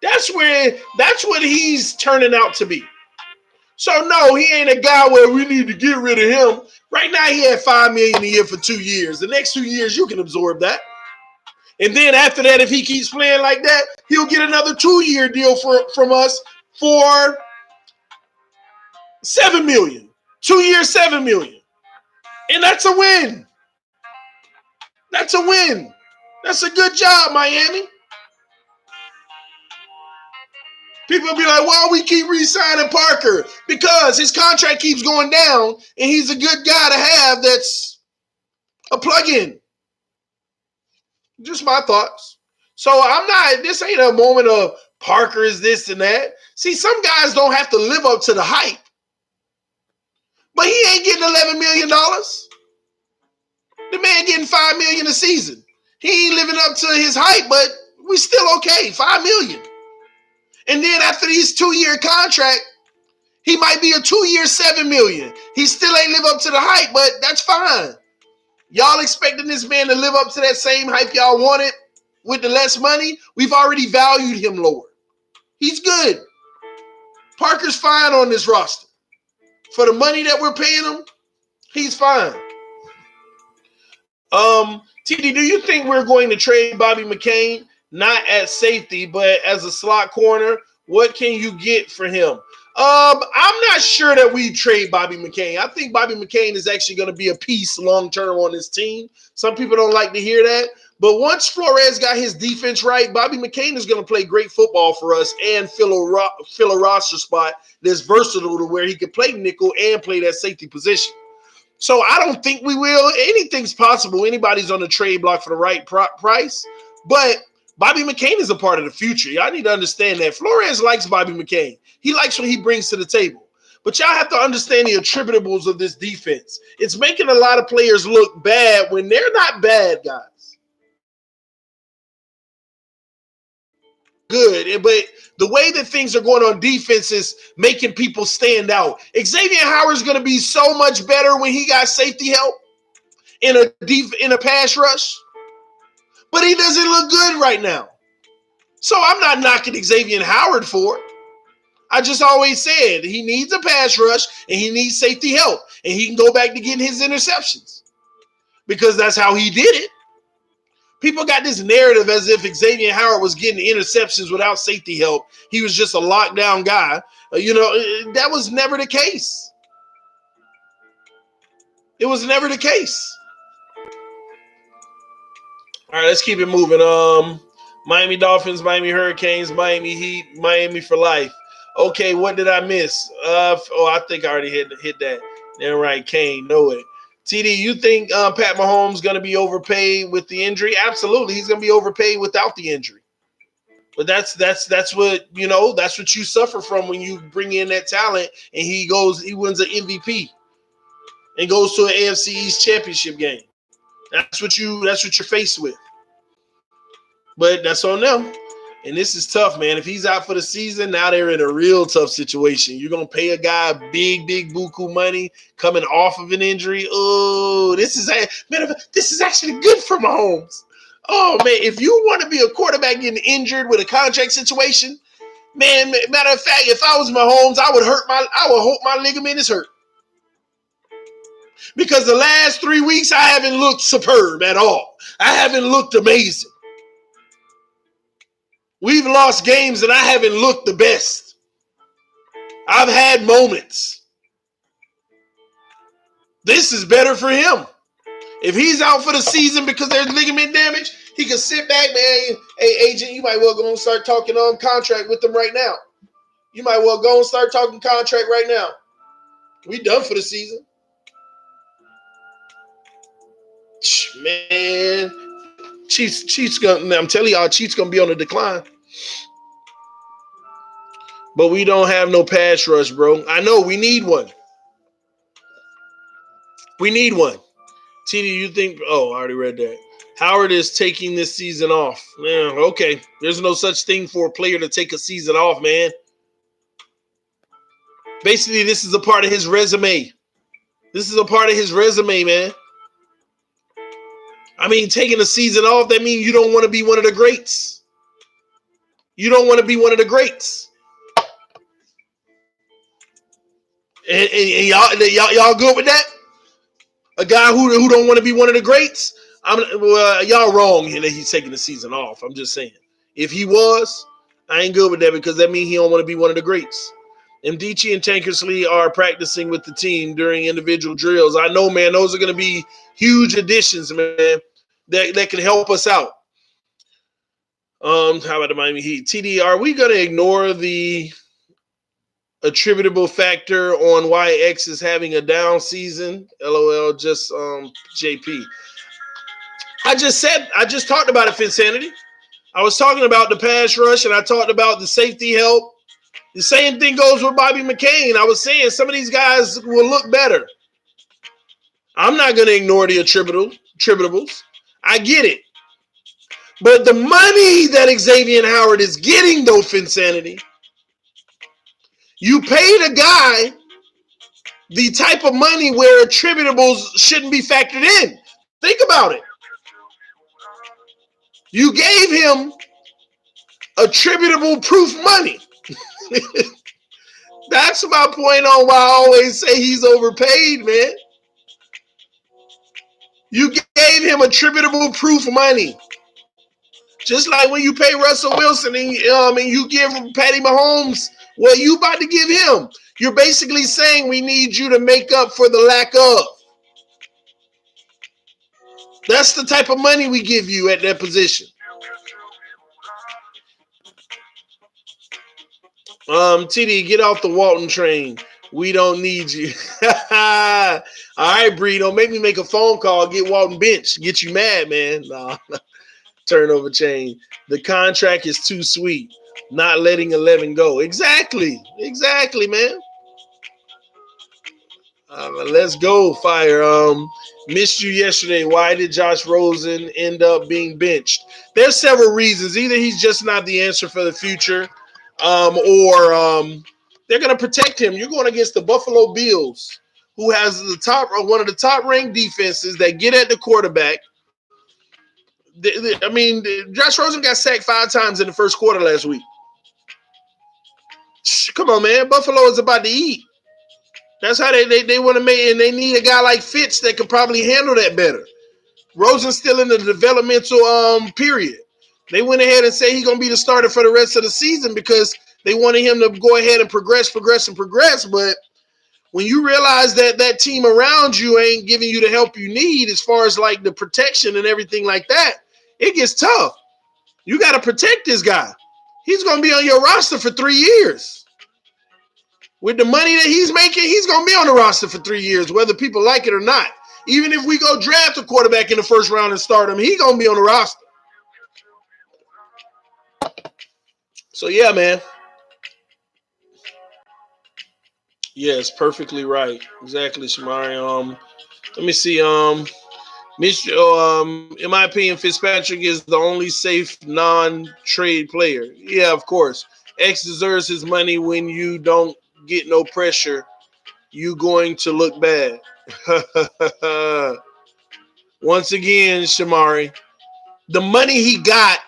That's what he's turning out to be. So, no, he ain't a guy where we need to get rid of him. Right now, he had $5 million a year for 2 years. The next 2 years, you can absorb that. And then after that, if he keeps playing like that, he'll get another 2-year deal from us for $7 million. 2 years, $7 million. And that's a win. That's a win. That's a good job, Miami. People will be like, why we keep re-signing Parker? Because his contract keeps going down, and he's a good guy to have that's a plug-in. Just my thoughts. So this ain't a moment of Parker is this and that. See, some guys don't have to live up to the hype. But he ain't getting $11 million. The man getting $5 million a season. He ain't living up to his hype, but we still okay, $5 million. And then after these 2-year contract, he might be a 2-year, $7 million. He still ain't live up to the hype, but that's fine. Y'all expecting this man to live up to that same hype y'all wanted with the less money? We've already valued him lower. He's good. Parker's fine on this roster. For the money that we're paying him, he's fine. TD, do you think we're going to trade Bobby McCain? Not at safety, but as a slot corner? What can you get for him? I'm not sure that we trade Bobby McCain. I think Bobby McCain is actually going to be a piece long-term on this team. Some people don't like to hear that. But once Flores got his defense right, Bobby McCain is going to play great football for us and fill a roster spot that's versatile to where he can play nickel and play that safety position. So I don't think we will. Anything's possible. Anybody's on the trade block for the right price. But Bobby McCain is a part of the future. Y'all need to understand that. Flores likes Bobby McCain. He likes what he brings to the table. But y'all have to understand the attributables of this defense. It's making a lot of players look bad when they're not bad, guys. Good, but the way that things are going on defense is making people stand out. Xavier Howard's going to be so much better when he got safety help in a pass rush, but he doesn't look good right now. So I'm not knocking Xavier Howard for it. I just always said he needs a pass rush and he needs safety help, and he can go back to getting his interceptions because that's how he did it. People got this narrative as if Xavier Howard was getting interceptions without safety help. He was just a lockdown guy. That was never the case. It was never the case. All right, let's keep it moving. Miami Dolphins, Miami Hurricanes, Miami Heat, Miami for life. Okay, what did I miss? I think I already hit that. Then right, Kane, know it. TD, you think Pat Mahomes going to be overpaid with the injury? Absolutely, he's going to be overpaid without the injury. But that's what that's what you suffer from when you bring in that talent and he wins an MVP and goes to an AFC East championship game. That's what you're faced with. But that's on them. And this is tough, man. If he's out for the season, now they're in a real tough situation. You're going to pay a guy big buku money coming off of an injury. Oh, this is actually good for Mahomes. Oh, man, if you want to be a quarterback getting injured with a contract situation, man, matter of fact, if I was Mahomes, I would hope my ligament is hurt. Because the last 3 weeks, I haven't looked superb at all. I haven't looked amazing. We've lost games and I haven't looked the best. I've had moments. This is better for him. If he's out for the season because there's ligament damage, he can sit back, man. Hey, agent, you might well go and start talking on contract with them right now. You might well go and start talking contract right now. We done for the season. Man, I'm telling y'all, Chiefs gonna be on the decline. But we don't have no pass rush, bro. I know we need one. We need one. TD, you think? Oh, I already read that. Howard is taking this season off. Man, okay. There's no such thing for a player to take a season off, man. Basically, this is a part of his resume. This is a part of his resume, man. I mean, taking a season off, that means you don't want to be one of the greats. You don't want to be one of the greats. And y'all good with that? A guy who don't want to be one of the greats? Y'all wrong that he's taking the season off. I'm just saying. If he was, I ain't good with that because that means he don't want to be one of the greats. Mdici and Tankersley are practicing with the team during individual drills. I know, man, those are going to be huge additions, man, that can help us out. How about the Miami Heat? TD, are we going to ignore the attributable factor on why X is having a down season? LOL, just JP. I just talked about it, Finsanity. I was talking about the pass rush and I talked about the safety help. The same thing goes with Bobby McCain. I was saying some of these guys will look better. I'm not going to ignore the attributables. I get it. But the money that Xavier Howard is getting, though, Finsanity, you paid a guy the type of money where attributables shouldn't be factored in. Think about it. You gave him attributable proof money. That's my point on why I always say he's overpaid, man. You gave him attributable proof money. Just like when you pay Russell Wilson and you give Patty Mahomes what you about to give him. You're basically saying we need you to make up for the lack of. That's the type of money we give you at that position. TD, get off the Walton train. We don't need you. All right, Bree, don't make me make a phone call, get Walton benched, get you mad, man. Nah. Turnover chain. The contract is too sweet. Not letting 11 go. Exactly, man. Let's go, Fire. Missed you yesterday. Why did Josh Rosen end up being benched? There's several reasons. Either he's just not the answer for the future, or they're going to protect him. You're going against the Buffalo Bills, who has one of the top ranked defenses that get at the quarterback. Josh Rosen got sacked 5 times in the first quarter last week. Come on, man. Buffalo is about to eat. That's how they want to make, and they need a guy like Fitz that could probably handle that better. Rosen's still in the developmental period. They went ahead and say he's going to be the starter for the rest of the season because they wanted him to go ahead and progress. But when you realize that that team around you ain't giving you the help you need as far as like the protection and everything like that, it gets tough. You got to protect this guy. He's going to be on your roster for 3 years. With the money that he's making, he's going to be on the roster for 3 years, whether people like it or not. Even if we go draft a quarterback in the first round and start him, he's going to be on the roster. So, yeah, man. Yes, perfectly right. Exactly, Shamari. Let me see. In my opinion, Fitzpatrick is the only safe non-trade player. Yeah, of course. X deserves his money. When you don't get no pressure, you going to look bad. Once again, Shamari, the money he got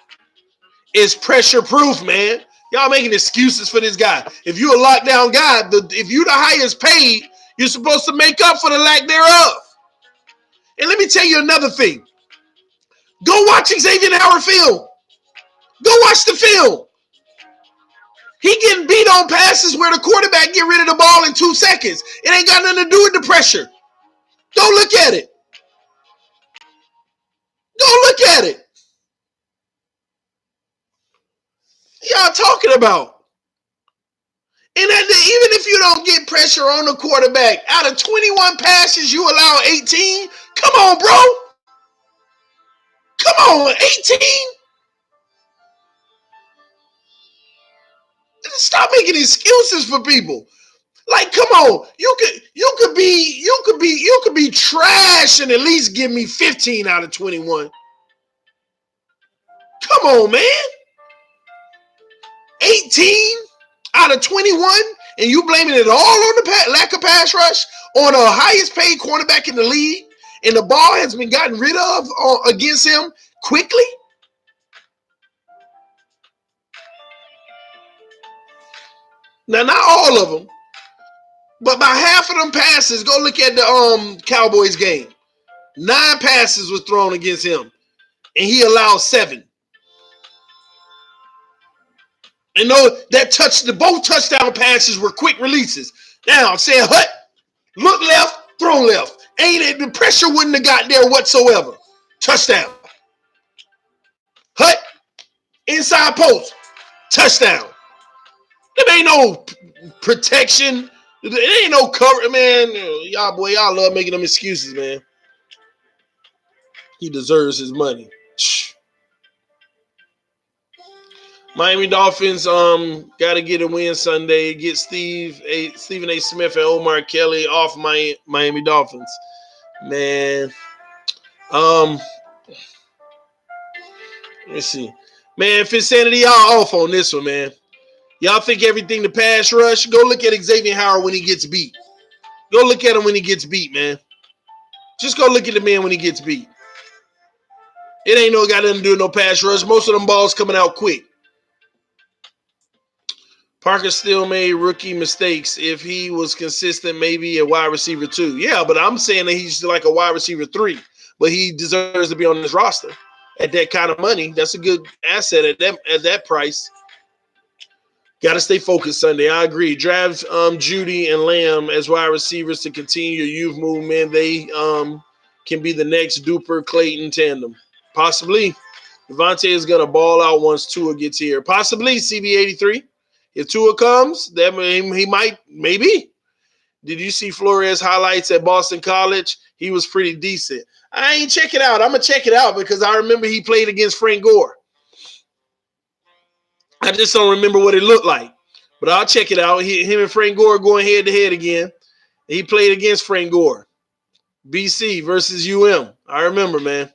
is pressure proof, man. Y'all making excuses for this guy. If you're a lockdown guy, if you're the highest paid, you're supposed to make up for the lack thereof. And let me tell you another thing. Go watch Xavier Howard film. Go watch the film. He getting beat on passes where the quarterback get rid of the ball in 2 seconds. It ain't got nothing to do with the pressure. Go look at it. Go look at it. Y'all talking about? And even if you don't get pressure on the quarterback, out of 21 passes, you allow 18? Come on, bro. Come on, 18? Stop making excuses for people. Like, come on. You could be trash and at least give me 15 out of 21. Come on, man. 18 out of 21, and you blaming it all on the lack of pass rush on the highest paid cornerback in the league, and the ball has been gotten rid of against him quickly? Now, not all of them, but about half of them passes, go look at the Cowboys game. 9 passes was thrown against him, and he allowed 7. And both touchdown passes were quick releases. Now, I'm saying, Hut, look left, throw left. The pressure wouldn't have got there whatsoever. Touchdown. Hut, inside post, touchdown. There ain't no protection. There ain't no cover, man. Y'all love making them excuses, man. He deserves his money. Miami Dolphins got to get a win Sunday. Get Stephen A. Smith and Omar Kelly off Miami Dolphins. Man. Let me see. Man, Fitsanity, y'all off on this one, man. Y'all think everything the pass rush? Go look at Xavier Howard when he gets beat. Go look at him when he gets beat, man. Just go look at the man when he gets beat. It ain't got nothing to do with no pass rush. Most of them balls coming out quick. Parker still made rookie mistakes. If he was consistent, maybe a wide receiver 2. Yeah, but I'm saying that he's like a wide receiver 3. But he deserves to be on this roster at that kind of money. That's a good asset at that price. Got to stay focused Sunday. I agree. Draft Judy and Lamb as wide receivers to continue your youth movement. They can be the next Duper Clayton tandem. Possibly. Devontae is going to ball out once Tua gets here. Possibly CB83. If Tua comes, that he might, maybe. Did you see Flores highlights at Boston College? He was pretty decent. I ain't check it out. I'm going to check it out because I remember he played against Frank Gore. I just don't remember what it looked like. But I'll check it out. Him and Frank Gore going head-to-head again. He played against Frank Gore. BC versus UM. I remember, man.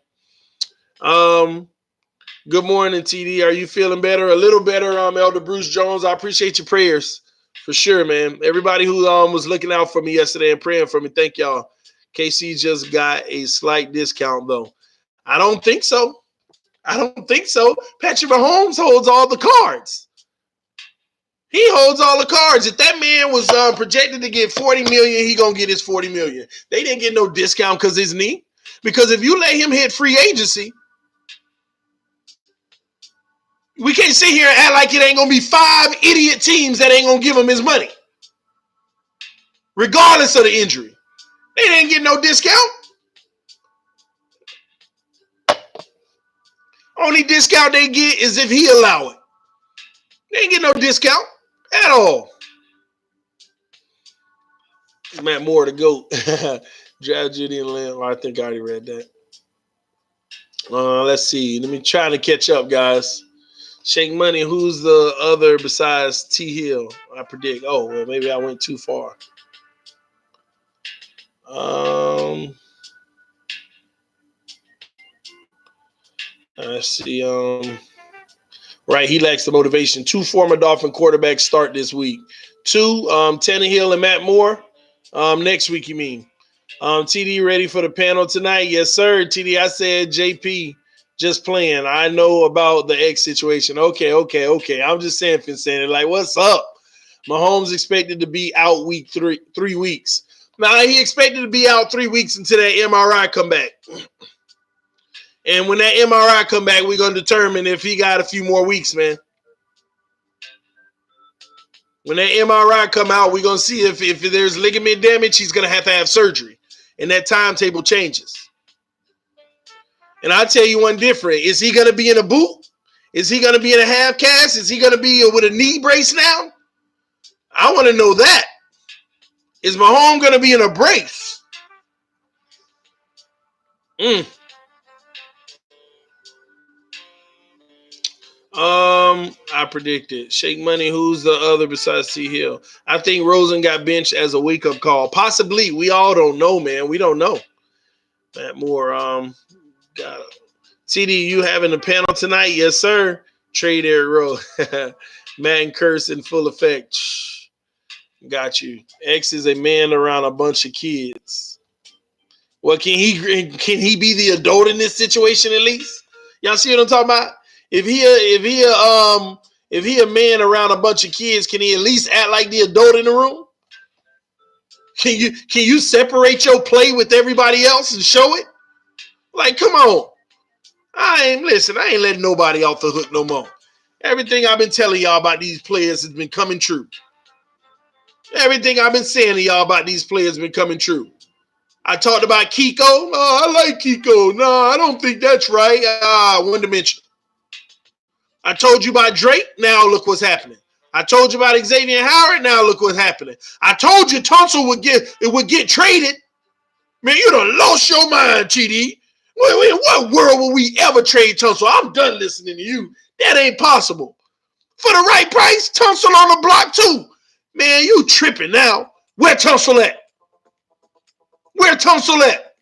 Good morning, TD. Are you feeling better? A little better, Elder Bruce Jones. I appreciate your prayers for sure, man. Everybody who was looking out for me yesterday and praying for me, thank y'all. KC just got a slight discount, though. I don't think so. Patrick Mahomes holds all the cards. He holds all the cards. If that man was projected to get $40 million, he gonna get his $40 million. They didn't get no discount because his knee. Because if you let him hit free agency, we can't sit here and act like it ain't gonna be 5 idiot teams that ain't gonna give him his money, regardless of the injury. They didn't get no discount. Only discount they get is if he allow it. They ain't get no discount at all. Matt Moore to GOAT. Draft Judy and Lamb. I think I already read that. Let's see. Let me try to catch up, guys. Shake Money, who's the other besides T. Hill? I predict. Oh, well, maybe I went too far. Let's see. Right, he lacks the motivation. 2 former Dolphin quarterbacks start this week. 2, Tannehill and Matt Moore. Next week, you mean? TD ready for the panel tonight? Yes, sir. TD, I said JP just playing. I know about the X situation. Okay. I'm just saying, Vincent, like, what's up? Mahomes expected to be out week 3 weeks. Now, he expected to be out 3 weeks until that MRI come back. And when that MRI come back, we're going to determine if he got a few more weeks, man. When that MRI come out, we're going to see if there's ligament damage, he's going to have surgery. And that timetable changes. And I'll tell you one different. Is he going to be in a boot? Is he going to be in a half cast? Is he going to be with a knee brace now? I want to know that. Is Mahomes going to be in a brace? I predicted. Shake Money, who's the other besides T. Hill? I think Rosen got benched as a wake-up call. Possibly. We all don't know, man. We don't know. Matt Moore, got it. TD, you having a panel tonight? Yes, sir. Trade Eric Rowe. Madden curse in full effect. Shh. Got you. X is a man around a bunch of kids. Well, can he be the adult in this situation at least? Y'all see what I'm talking about? If he a man around a bunch of kids, can he at least act like the adult in the room? Can you separate your play with everybody else and show it? Like, come on. I ain't letting nobody off the hook no more. Everything I've been telling y'all about these players has been coming true. Everything I've been saying to y'all about these players has been coming true. I talked about Kiko. No, I like Kiko. No, I don't think that's right. One dimensional. I told you about Drake. Now look what's happening. I told you about Xavier Howard. Now look what's happening. I told you Tunsil would get traded. Man, you done lost your mind, TD. In what world will we ever trade Tunsil? I'm done listening to you. That ain't possible. For the right price, Tunsil on the block too. Man, you tripping now. Where Tunsil at? Where Tunsil at?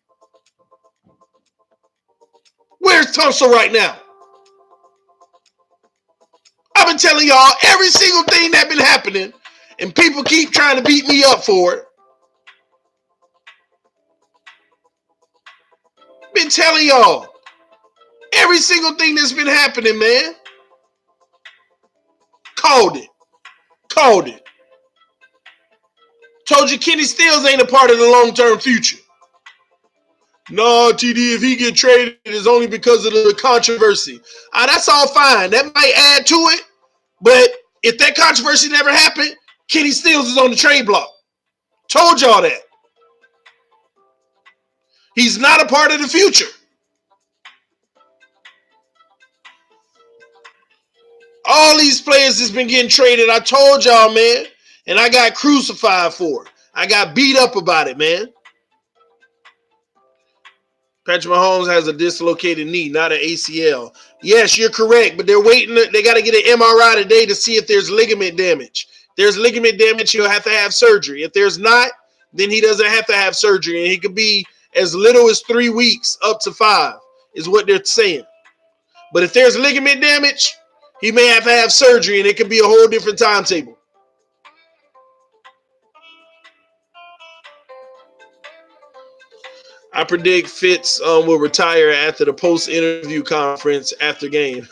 Where's Tunsil right now? I've been telling y'all every single thing that's been happening, and people keep trying to beat me up for it. Been telling y'all every single thing that's been happening, man. Called it. Told you Kenny Stills ain't a part of the long-term future. No, TD, if he get traded, it's only because of the controversy. That's all fine. That might add to it. But if that controversy never happened, Kenny Stills is on the trade block. Told y'all that. He's not a part of the future. All these players that's been getting traded, I told y'all, man. And I got crucified for it. I got beat up about it, man. Patrick Mahomes has a dislocated knee, not an ACL. Yes, you're correct, but they're waiting. They got to get an MRI today to see if there's ligament damage. If there's ligament damage, you'll have to have surgery. If there's not, then he doesn't have to have surgery, and he could be as little as 3 weeks up to 5 is what they're saying. But if there's ligament damage, he may have to have surgery, and it could be a whole different timetable. I predict Fitz will retire after the post-interview conference after game.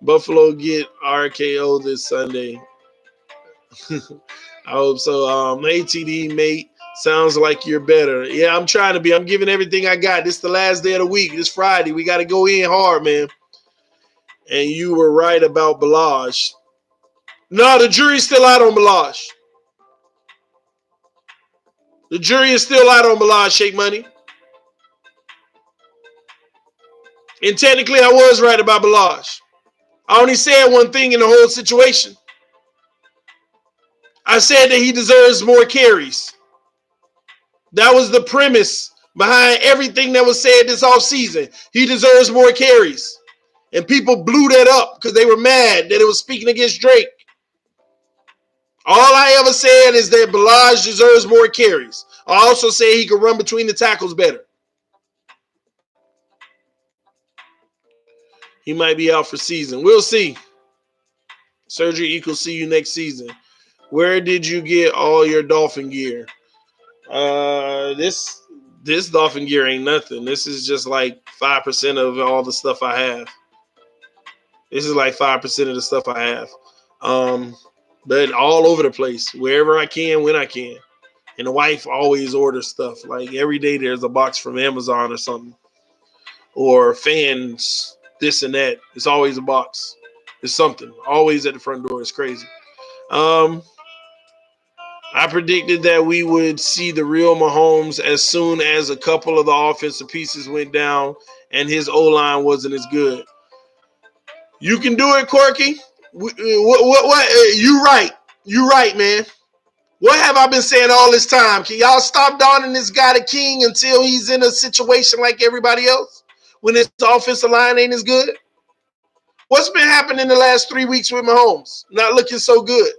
Buffalo get RKO this Sunday. I hope so. Hey, TD, mate. Sounds like you're better. Yeah, I'm trying to be. I'm giving everything I got. This is the last day of the week. This Friday. We got to go in hard, man. And you were right about Balaj. No, the jury's still out on Balaj. The jury is still out on Balaj, Shake Money. And technically, I was right about Balaj. I only said one thing in the whole situation. I said that he deserves more carries. That was the premise behind everything that was said this offseason. He deserves more carries. And people blew that up because they were mad that it was speaking against Drake. All I ever said is that Balaj deserves more carries. I also said he could run between the tackles better. He might be out for season. We'll see. Surgery equals see you next season. Where did you get all your Dolphin gear? This Dolphin gear ain't nothing. This is just like 5% of all the stuff I have. This is like 5% of the stuff I have. But all over the place, wherever I can, when I can. And the wife always orders stuff. Like every day there's a box from Amazon or something. Or fans, this and that. It's always a box. It's something. Always at the front door. It's crazy. I predicted that we would see the real Mahomes as soon as a couple of the offensive pieces went down and his O-line wasn't as good. You can do it, Corky. What? You right. You right, man. What have I been saying all this time? Can y'all stop donning this guy the king until he's in a situation like everybody else? When his offensive line ain't as good? What's been happening the last 3 weeks with Mahomes? Not looking so good.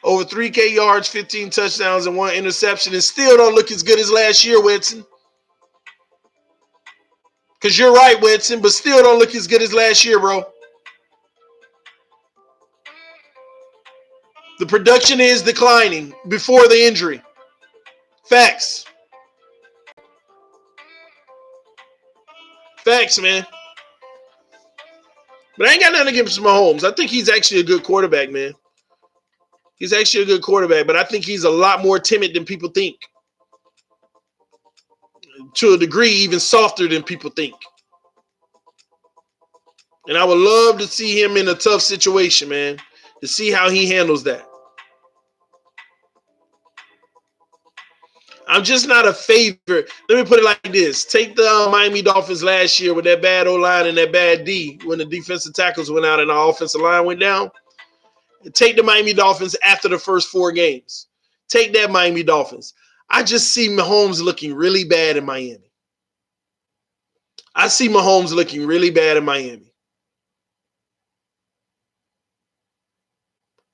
Over 3K yards, 15 touchdowns, and 1 interception, and still don't look as good as last year, Whitson. Because you're right, Whitson, but still don't look as good as last year, bro. The production is declining before the injury. Facts. Facts, man. But I ain't got nothing against Mahomes. I think he's actually a good quarterback, man. He's actually a good quarterback, but I think he's a lot more timid than people think. To a degree, even softer than people think. And I would love to see him in a tough situation, man, to see how he handles that. I'm just not a favorite. Let me put it like this. Take the Miami Dolphins last year with that bad O-line and that bad D when the defensive tackles went out and the offensive line went down. Take the Miami Dolphins after the first 4 games. Take that Miami Dolphins. I just see Mahomes looking really bad in Miami. I see Mahomes looking really bad in Miami.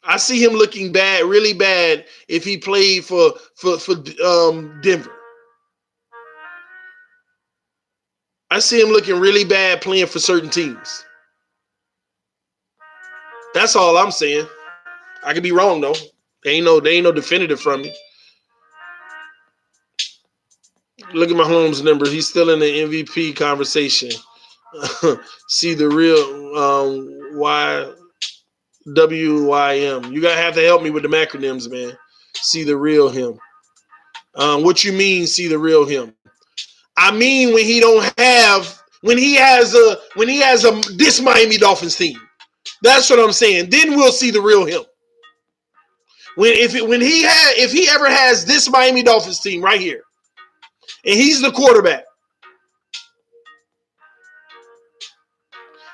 I see him looking bad, really bad, if he played for Denver. I see him looking really bad playing for certain teams. That's all I'm saying. I could be wrong though. There ain't no definitive from me. Look at Mahomes' numbers. He's still in the MVP conversation. See the real WYM. You gotta have to help me with the acronyms, man. See the real him. What you mean? See the real him? I mean when he has this Miami Dolphins team. That's what I'm saying. Then we'll see the real him. If he ever has this Miami Dolphins team right here, and he's the quarterback.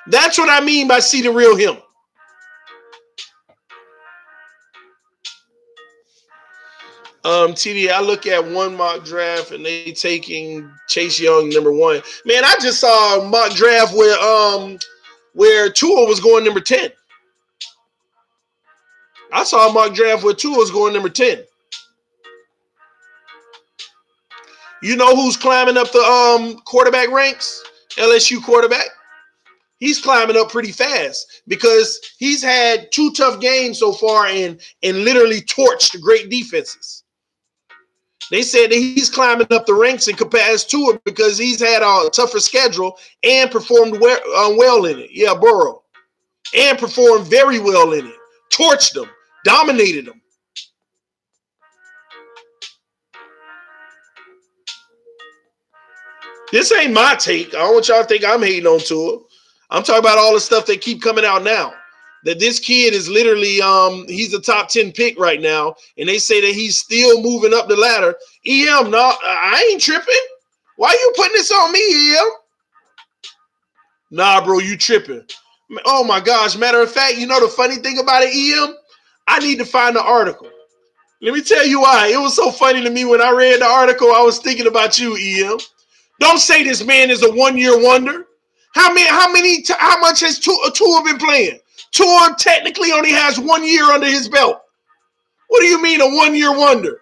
That's what I mean by see the real him. TD, I look at one mock draft and they taking Chase Young number 1. Man, I just saw a mock draft where Tua was going number 10. I saw a mock draft where Tua was going number 10. You know who's climbing up the quarterback ranks? LSU quarterback. He's climbing up pretty fast because he's had 2 tough games so far and literally torched great defenses. They said that he's climbing up the ranks in comparison to it because he's had a tougher schedule and performed well in it. Yeah, Burrow. And performed very well in it. Torched them. Dominated them. This ain't my take. I don't want y'all to think I'm hating on Tua. I'm talking about all the stuff that keep coming out now. That this kid is literally, he's a top 10 pick right now, and they say that he's still moving up the ladder. EM, no, I ain't tripping. Why you putting this on me, EM? Nah, bro, you tripping. Oh, my gosh. Matter of fact, you know the funny thing about it, EM? I need to find the article. Let me tell you why. It was so funny to me when I read the article. I was thinking about you, EM. Don't say this man is a one-year wonder. How much has Tua been playing? Tua technically only has 1 year under his belt. What do you mean a one-year wonder?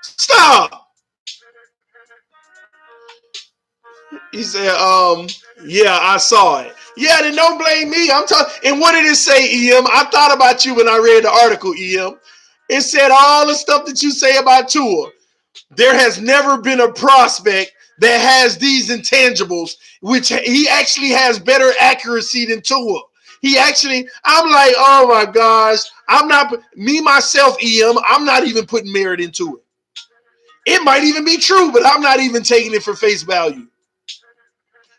Stop. He said, yeah, I saw it. Yeah, then don't blame me. I'm talking. And what did it say, EM? I thought about you when I read the article, EM. It said all the stuff that you say about Tua. There has never been a prospect that has these intangibles, which he actually has better accuracy than Tua. I'm like, oh my gosh, myself, EM, I'm not even putting merit into it. It might even be true, but I'm not even taking it for face value.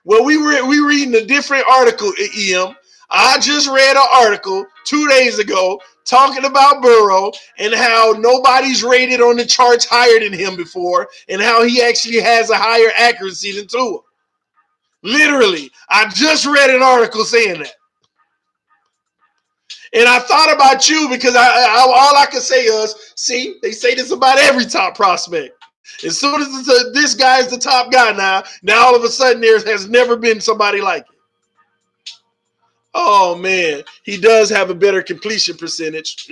Well, we reading a different article, EM. I just read an article 2 days ago talking about Burrow and how nobody's rated on the charts higher than him before and how he actually has a higher accuracy than Tua. Literally, I just read an article saying that. And I thought about you because all I could say is, see, they say this about every top prospect. As soon as this guy is the top guy now all of a sudden there has never been somebody like it. Oh, man, he does have a better completion percentage.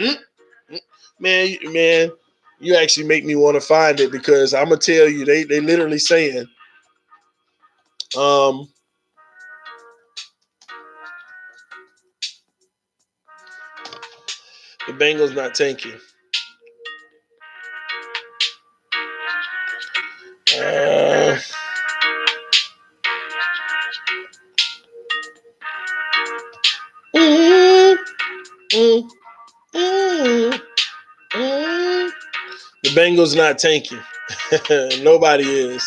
Man, you actually make me want to find it because I'm going to tell you, they literally saying, the Bengals not tanking. The Bengals not tanking. Nobody is.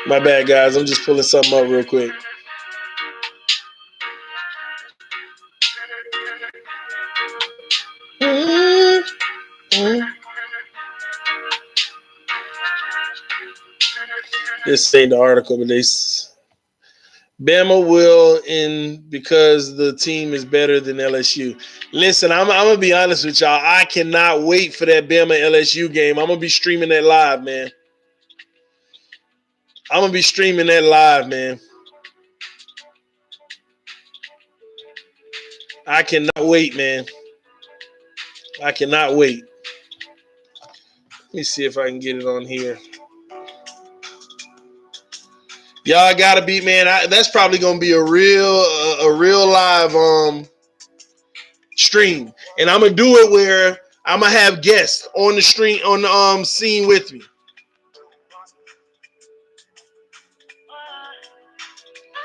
My bad, guys. I'm just pulling something up real quick. This ain't the article, but Bama will because the team is better than LSU. Listen, I'm going to be honest with y'all. I cannot wait for that Bama LSU game. I'm going to be streaming that live, man. I'm going to be streaming that live, man. I cannot wait, man. I cannot wait. Let me see if I can get it on here. Y'all gotta be, man. That's probably gonna be a real live stream, and I'm gonna do it where I'm gonna have guests on the stream on the scene with me.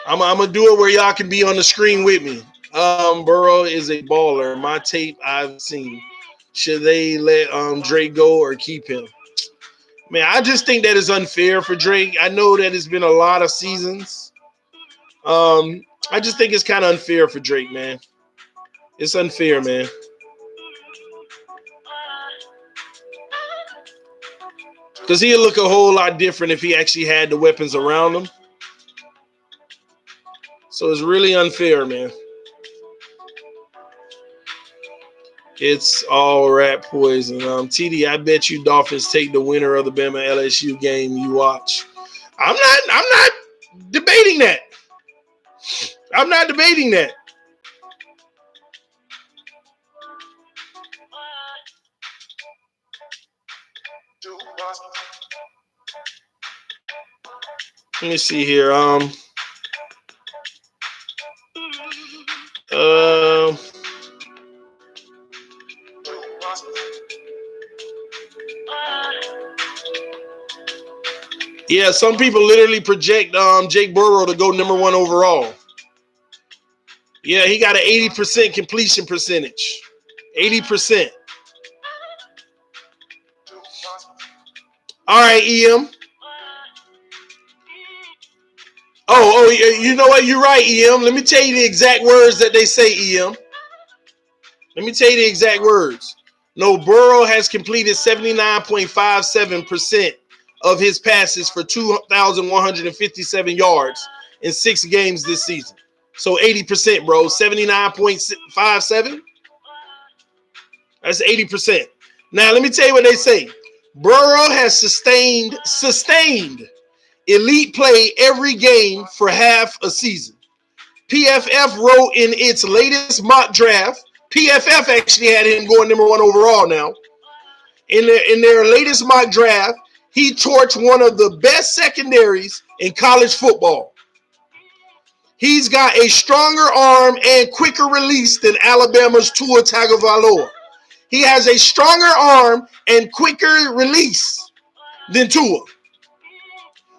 I'm gonna do it where y'all can be on the screen with me. Burrow is a baller. My tape I've seen. Should they let Drake go or keep him? Man, I just think that is unfair for Drake. I know that it's been a lot of seasons. I just think it's kind of unfair for Drake, man. It's unfair, man. Because he'll look a whole lot different if he actually had the weapons around him. So it's really unfair, man. It's all rat poison. TD, I bet you Dolphins take the winner of the Bama LSU game you watch. I'm not debating that. I'm not debating that. Let me see here. Yeah, some people literally project Jake Burrow to go number 1 overall. Yeah, he got an 80% completion percentage. 80%. All right, EM. Oh, you know what? You're right, EM. Let me tell you the exact words that they say, EM. Let me tell you the exact words. No, Burrow has completed 79.57% of his passes for 2,157 yards in 6 games this season. So 80%, bro. 79.57. That's 80%. Now, let me tell you what they say. Burrow has sustained elite play every game for half a season. PFF wrote in its latest mock draft, PFF actually had him going number 1 overall now. In their latest mock draft, he torched one of the best secondaries in college football. He's got a stronger arm and quicker release than Alabama's Tua Tagovailoa. He has a stronger arm and quicker release than Tua.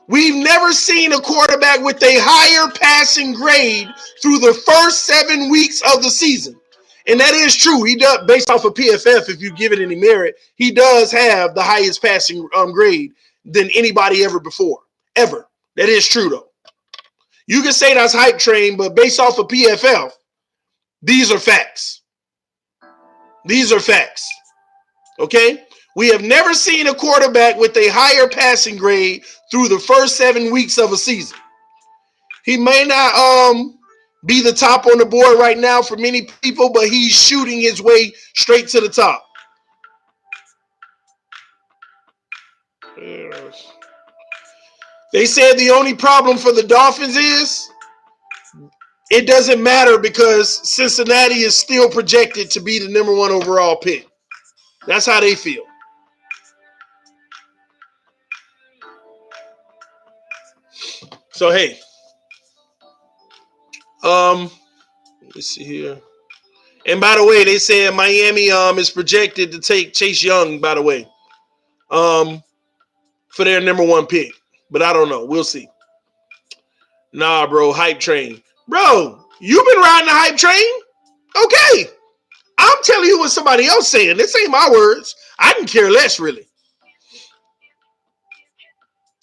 We've never seen a quarterback with a higher passing grade through the first 7 weeks of the season. And that is true. He does, based off of PFF, if you give it any merit, he does have the highest passing grade than anybody ever before. Ever. That is true, though. You can say that's hype train, but based off of PFF, these are facts. These are facts. Okay? We have never seen a quarterback with a higher passing grade through the first 7 weeks of a season. He may not be the top on the board right now for many people, but he's shooting his way straight to the top. They said the only problem for the Dolphins is it doesn't matter because Cincinnati is still projected to be the number 1 overall pick. That's how they feel. So, hey. Let's see here. And by the way, they said Miami is projected to take Chase Young, by the way, for their number 1 pick. But I don't know. We'll see. Nah, bro, hype train. Bro, you've been riding the hype train? Okay. I'm telling you what somebody else saying. This ain't my words. I can care less, really.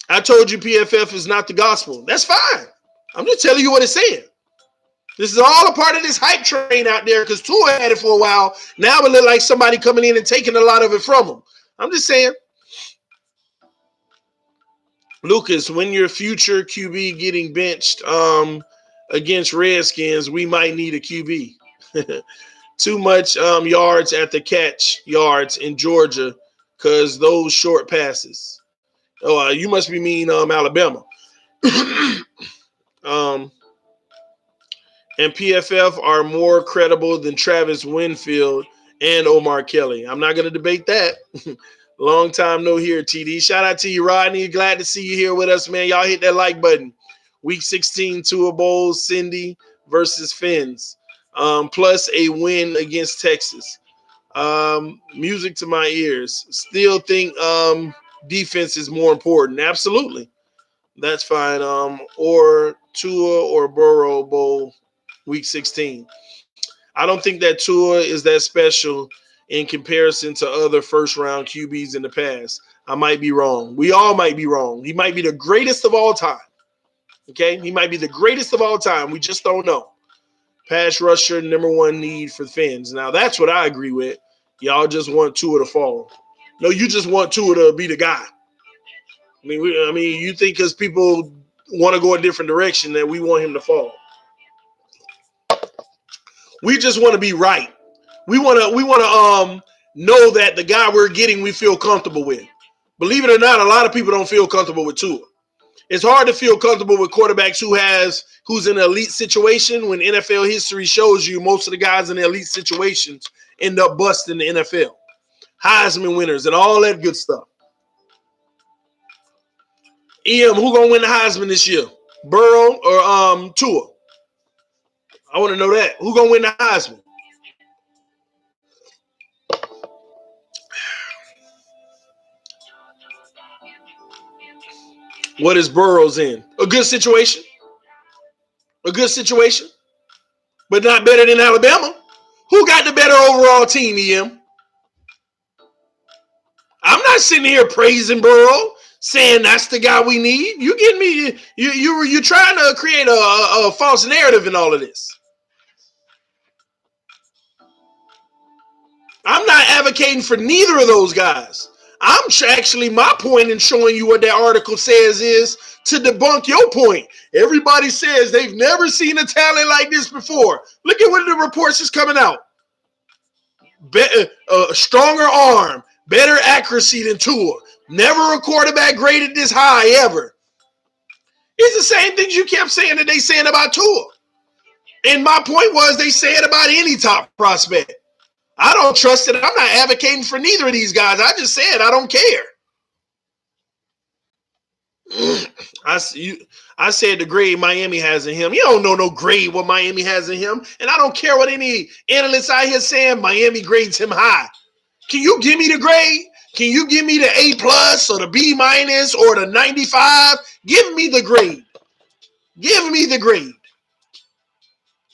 I told you PFF is not the gospel. That's fine. I'm just telling you what it's saying. This is all a part of this hype train out there because Tua had it for a while. Now it look like somebody coming in and taking a lot of it from him. I'm just saying. Lucas, when your future QB getting benched against Redskins, we might need a QB. Too much yards at the catch yards in Georgia because those short passes. Oh, you must be mean Alabama. And PFF are more credible than Travis Winfield and Omar Kelly. I'm not going to debate that. Long time no here, TD. Shout out to you, Rodney. Glad to see you here with us, man. Y'all hit that like button. Week 16, Tua Bowls, Cindy versus Fins. Plus a win against Texas. Music to my ears. Still think defense is more important. Absolutely. That's fine. Or Tua or Burrow Bowl. Week 16. I don't think that Tua is that special in comparison to other first-round QBs in the past. I might be wrong. We all might be wrong. He might be the greatest of all time. Okay? He might be the greatest of all time. We just don't know. Pass rusher, number 1 need for fans. Now, that's what I agree with. Y'all just want Tua to fall. No, you just want Tua to be the guy. I mean, you think because people want to go a different direction that we want him to fall. We just want to be right. We want to know that the guy we're getting we feel comfortable with. Believe it or not, a lot of people don't feel comfortable with Tua. It's hard to feel comfortable with quarterbacks who's in an elite situation when NFL history shows you most of the guys in the elite situations end up busting the NFL. Heisman winners and all that good stuff. Who gonna win the Heisman this year? Burrow or Tua? I want to know that. Who gonna win the Heisman? What is Burrow's in? A good situation. A good situation. But not better than Alabama. Who got the better overall team, EM? I'm not sitting here praising Burrow, saying that's the guy we need. You getting me? You're trying to create a false narrative in all of this. I'm not advocating for neither of those guys. I'm actually, my point in showing you what that article says is to debunk your point. Everybody says they've never seen a talent like this before. Look at what the reports is coming out. Stronger arm, better accuracy than Tua. Never a quarterback graded this high ever. It's the same things you kept saying that they saying about Tua. And my point was they say it about any top prospect. I don't trust it. I'm not advocating for neither of these guys. I just said I don't care. I said the grade Miami has in him. You don't know no grade what Miami has in him. And I don't care what any analysts out here saying Miami grades him high. Can you give me the grade? Can you give me the A+ or the B- or the 95? Give me the grade. Give me the grade.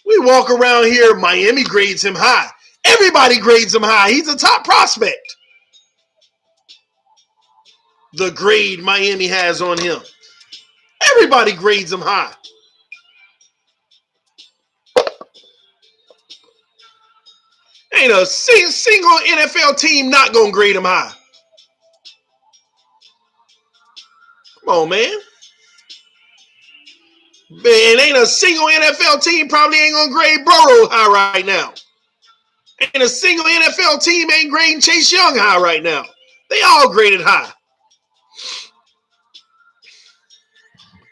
We walk around here, Miami grades him high. Everybody grades him high. He's a top prospect. The grade Miami has on him. Everybody grades him high. Ain't a single NFL team not going to grade him high. Come on, man. Man, ain't a single NFL team probably ain't going to grade Burrow high right now. Ain't a single NFL team ain't grading Chase Young high right now. They all graded high.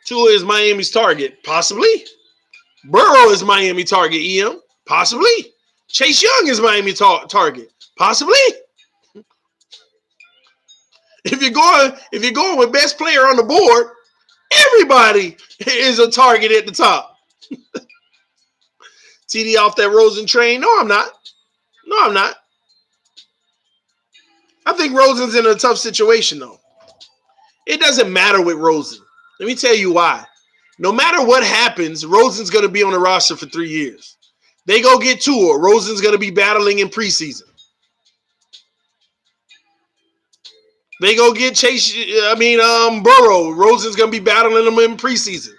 Tua is Miami's target. Possibly. Burrow is Miami target, EM. Possibly. Chase Young is Miami target. Possibly. If you're going with best player on the board, everybody is a target at the top. TD off that Rosen train. No, I'm not. I think Rosen's in a tough situation, though. It doesn't matter with Rosen. Let me tell you why. No matter what happens, Rosen's going to be on the roster for 3 years. They go get Tua. Rosen's going to be battling in preseason. They go get Burrow. Rosen's going to be battling them in preseason.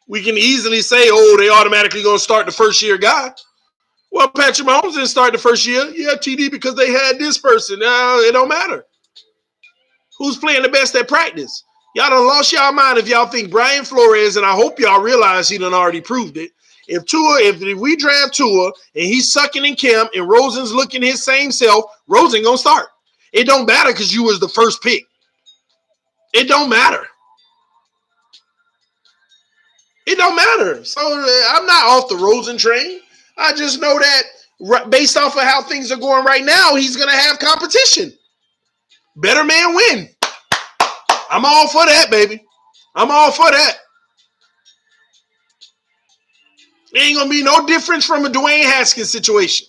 We can easily say, they automatically going to start the first-year guy. Well, Patrick Mahomes didn't start the first year. Yeah, TD, because they had this person. It don't matter. Who's playing the best at practice? Y'all done lost y'all mind if y'all think Brian Flores, and I hope y'all realize he done already proved it. If we draft Tua and he's sucking in camp and Rosen's looking his same self, Rosen gonna start. It don't matter because you was the first pick. It don't matter. It don't matter. So I'm not off the Rosen train. I just know that based off of how things are going right now, he's gonna have competition. Better man win. I'm all for that, baby. I'm all for that. It ain't going to be no difference from a Dwayne Haskins situation.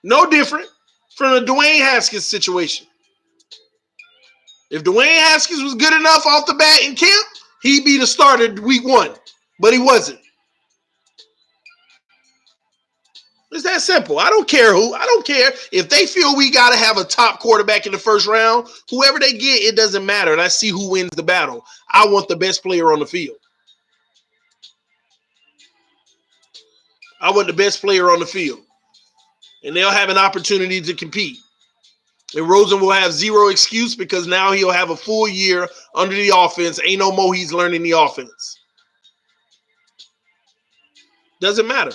No different from a Dwayne Haskins situation. If Dwayne Haskins was good enough off the bat in camp, he'd be the starter week 1. But he wasn't. It's that simple. I don't care who. I don't care. If they feel we got to have a top quarterback in the first round, whoever they get, it doesn't matter. And I see who wins the battle. I want the best player on the field. I want the best player on the field. And they'll have an opportunity to compete. And Rosen will have zero excuse because now he'll have a full year under the offense. Ain't no more he's learning the offense. Doesn't matter.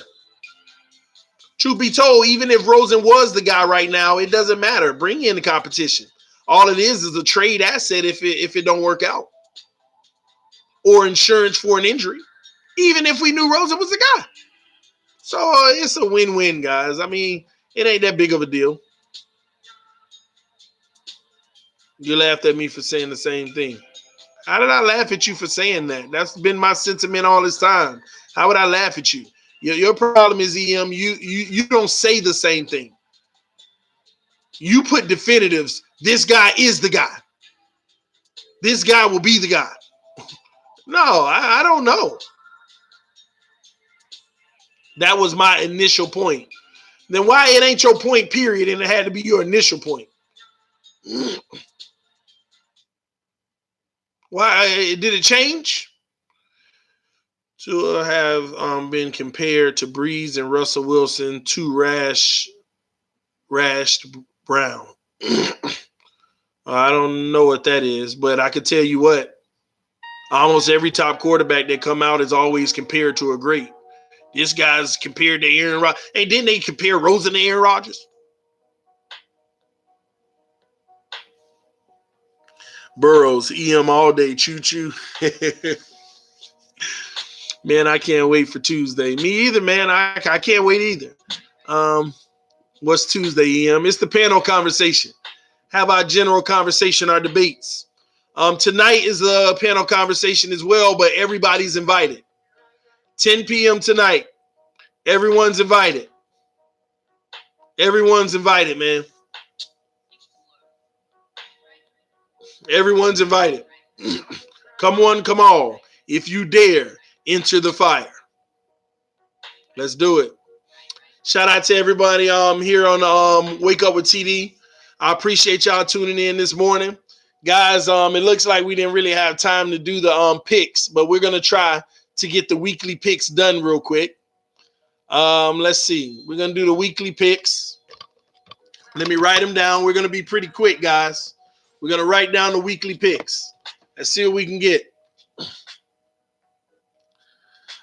Truth be told, even if Rosen was the guy right now, it doesn't matter. Bring in the competition. All it is a trade asset if it don't work out, or insurance for an injury. Even if we knew Rosen was the guy, so it's a win-win, guys. I mean, it ain't that big of a deal. You laughed at me for saying the same thing. How did I laugh at you for saying that? That's been my sentiment all this time. How would I laugh at you? Your problem is, EM, you don't say the same thing. You put definitives. This guy is the guy. This guy will be the guy. No, I don't know. That was my initial point. Then why it ain't your point, period, and it had to be your initial point? Why did it change? To have been compared to Breeze and Russell Wilson, to Rashed Brown. I don't know what that is, but I could tell you what. Almost every top quarterback that come out is always compared to a great. This guy's compared to Aaron Rodgers. Hey, didn't they compare Rosen to Aaron Rodgers? Burrows, EM all day, choo-choo. Man, I can't wait for Tuesday. Me either, man. I can't wait either. What's Tuesday, EM? It's the panel conversation. Have our general conversation, our debates. Tonight is a panel conversation as well, but everybody's invited. 10 p.m. tonight. Everyone's invited. Everyone's invited, man. Everyone's invited. Come on, come all. If you dare, enter the fire. Let's do it. Shout out to everybody here on Wake Up with TD. I appreciate y'all tuning in this morning. Guys, it looks like we didn't really have time to do the picks, but we're going to try to get the weekly picks done real quick. Let's see. We're going to do the weekly picks. Let me write them down. We're going to be pretty quick, guys. We're going to write down the weekly picks. Let's see what we can get.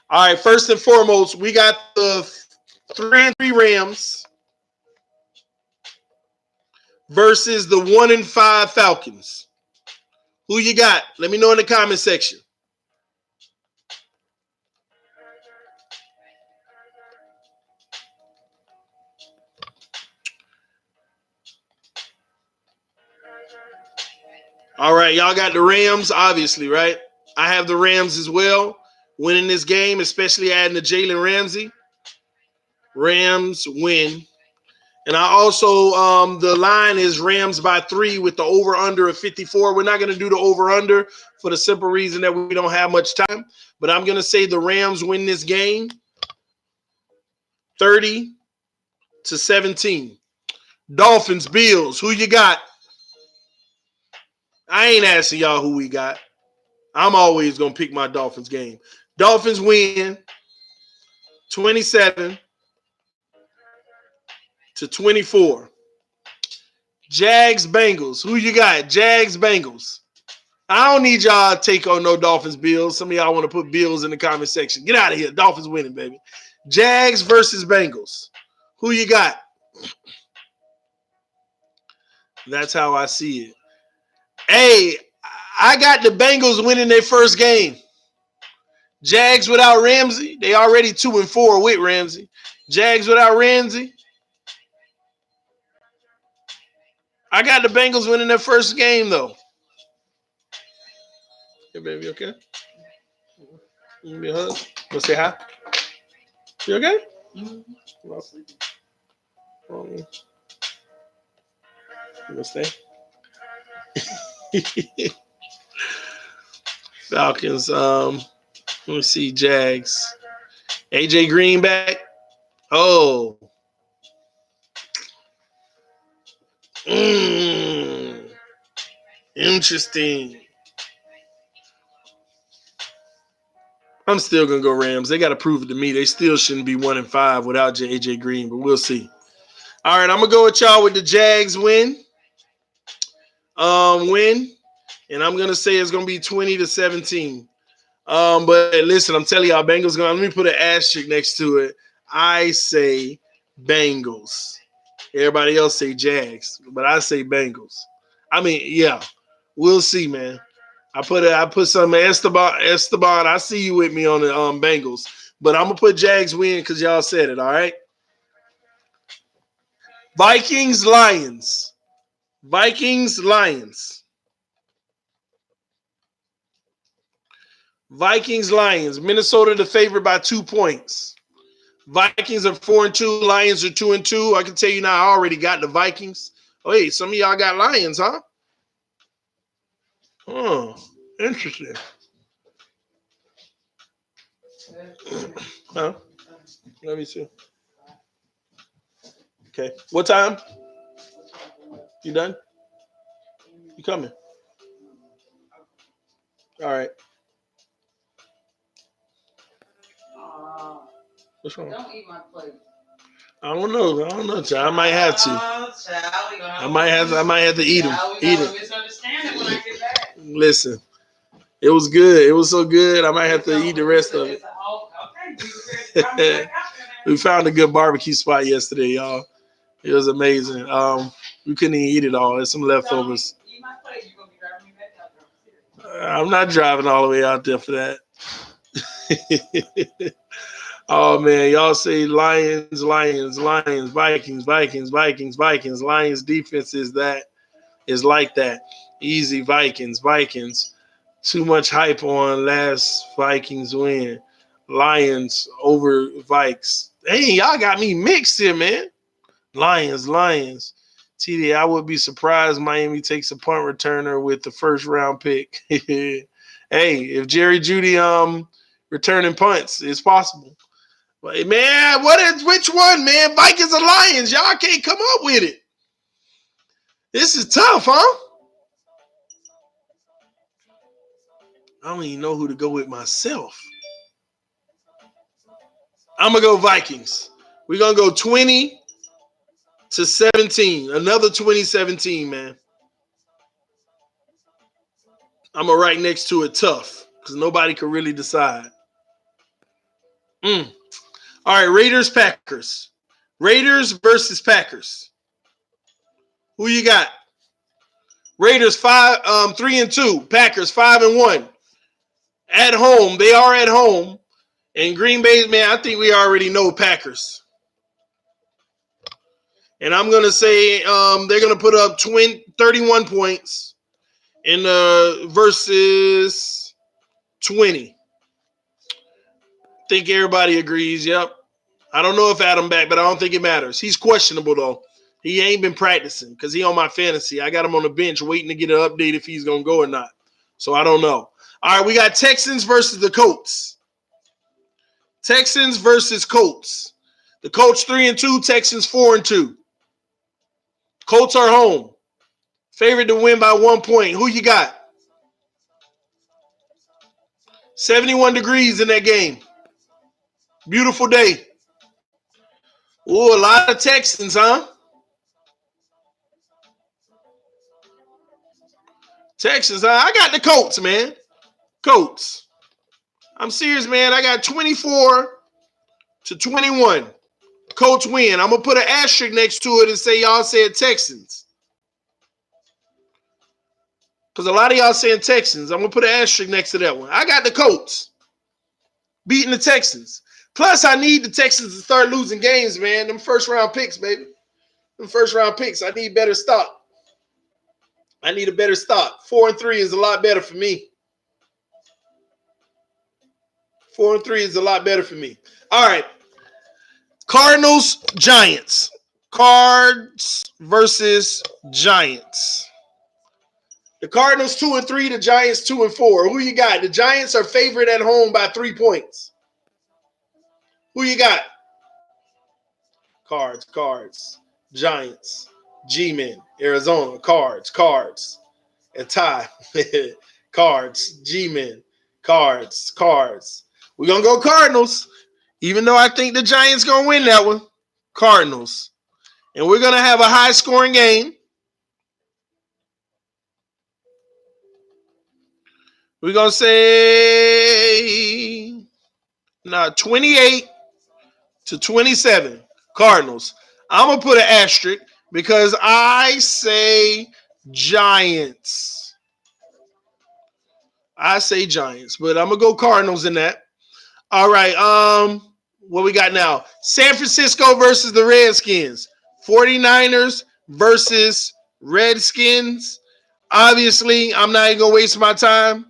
All right, first and foremost, we got the 3-3 Rams versus the 1-5 Falcons. Who you got? Let me know in the comment section. All right, y'all got the Rams, obviously, right? I have the Rams as well, winning this game, especially adding the Jalen Ramsey. Rams win. And I also, the line is Rams by 3 with the over-under of 54. We're not going to do the over-under for the simple reason that we don't have much time. But I'm going to say the Rams win this game 30-17. Dolphins, Bills, who you got? I ain't asking y'all who we got. I'm always going to pick my Dolphins game. Dolphins win 27-24. Jags, Bengals. Who you got? Jags, Bengals. I don't need y'all to take on no Dolphins, Bills. Some of y'all want to put Bills in the comment section. Get out of here. Dolphins winning, baby. Jags versus Bengals. Who you got? That's how I see it. Hey, I got the Bengals winning their first game. Jags without Ramsey. They already 2-4 with Ramsey. Jags without Ramsey. I got the Bengals winning their first game, though. Hey, baby, okay? Give me a hug. Wanna say hi? You okay? Mm-hmm. You gonna stay? Falcons. Let me see. Jags. AJ Green back. Oh. Interesting. I'm still gonna go Rams. They got to prove it to me. They still shouldn't be 1-5 without AJ Green, but we'll see. All right, I'm gonna go with y'all with the Jags win. And I'm gonna say it's gonna be 20-17. But listen, I'm telling y'all, Bengals gonna. Let me put an asterisk next to it. I say Bengals. Everybody else say Jags, but I say Bengals. I mean, yeah, we'll see, man. I put some Esteban. I see you with me on the Bengals, but I'm gonna put Jags win because y'all said it. All right. Vikings Lions. Vikings Lions. Vikings Lions. Minnesota the favorite by 2 points. Vikings are 4-2. Lions are 2-2. I can tell you now. I already got the Vikings. Oh, hey, some of y'all got Lions, huh? Oh, interesting. Huh? Let me see. Okay. What time? You done? You coming? All right. What's wrong? Don't eat my plate. I don't know, child. I might have to. I might have to eat them. Eat it. Misunderstand it when I get back. Listen, it was good. It was so good. I might have to eat the rest of it. We found a good barbecue spot yesterday, y'all. It was amazing. We couldn't even eat it all. There's some leftovers. I'm not driving all the way out there for that. Oh man, y'all say Lions, Lions, Lions, Vikings, Vikings, Vikings, Vikings. Lions defense is like that. Easy Vikings, Vikings. Too much hype on last Vikings win. Lions over Vikes. Hey, y'all got me mixed here, man. Lions, Lions. TD, I would be surprised Miami takes a punt returner with the first round pick. Hey, if Jerry Jeudy returning punts, it's possible. But man, which one, man? Vikings or Lions? Y'all can't come up with it. This is tough, huh? I don't even know who to go with myself. I'm gonna go Vikings. We're gonna go 20-17. Another 2017, man. I'm gonna right next to it tough because nobody can really decide. All right, Raiders, Packers. Raiders versus Packers. Who you got? Raiders 3-2. Packers 5-1. At home, they are at home. And Green Bay, man, I think we already know Packers. And I'm gonna say they're gonna put up 31 points in versus 20. I think everybody agrees. Yep. I don't know if Adam back, but I don't think it matters. He's questionable though. He ain't been practicing because he on my fantasy. I got him on the bench waiting to get an update if he's gonna go or not. So I don't know. All right, we got Texans versus the Colts. Texans versus Colts. The Colts 3-2, Texans 4-2. Colts are home. Favored to win by 1 point. Who you got? 71 degrees in that game. Beautiful day. Ooh, a lot of Texans, huh? Texans, huh? I got the Colts, man. Colts. I'm serious, man. I got 24-21. Colts win. I'm going to put an asterisk next to it and say y'all said Texans. Because a lot of y'all saying Texans. I'm going to put an asterisk next to that one. I got the Colts beating the Texans. Plus, I need the Texans to start losing games, man. Them first-round picks, baby. Them first-round picks. I need better stock. I need a better stock. 4-3 is a lot better for me. 4-3 is a lot better for me. All right. Cardinals, Giants. Cards versus Giants. The Cardinals 2-3, the Giants 2-4. Who you got? The Giants are favored at home by 3 points. Who you got? Cards. Giants. G-Men. Arizona. Cards. A tie. Cards. G-Men. Cards. We're going to go Cardinals. Even though I think the Giants going to win that one. Cardinals. And we're going to have a high-scoring game. We're going to say 28-27. Cardinals. I'm going to put an asterisk because I say Giants. I say Giants, but I'm going to go Cardinals in that. All right. What we got now? San Francisco versus the Redskins. 49ers versus Redskins. Obviously, I'm not even going to waste my time.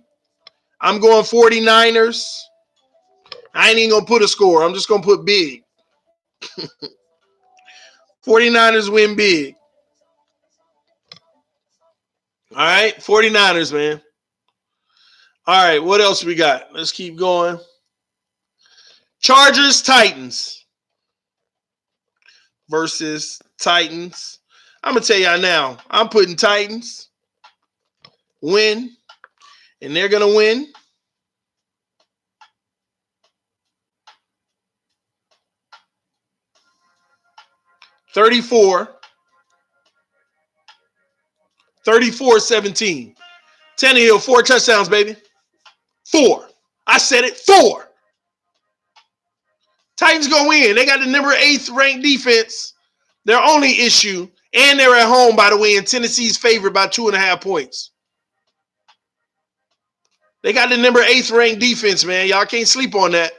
I'm going 49ers. I ain't even going to put a score. I'm just going to put big. 49ers win big. All right. 49ers, man. All right. What else we got? Let's keep going. Chargers, Titans versus Titans. I'm going to tell y'all now. I'm putting Titans win, and they're going to win. 34-17. Tannehill, 4 touchdowns, baby. 4. I said it, 4. Titans going to win. They got the number 8th ranked defense. Their only issue, and they're at home, by the way, and Tennessee's favored by 2.5 points. They got the number 8th ranked defense, man. Y'all can't sleep on that.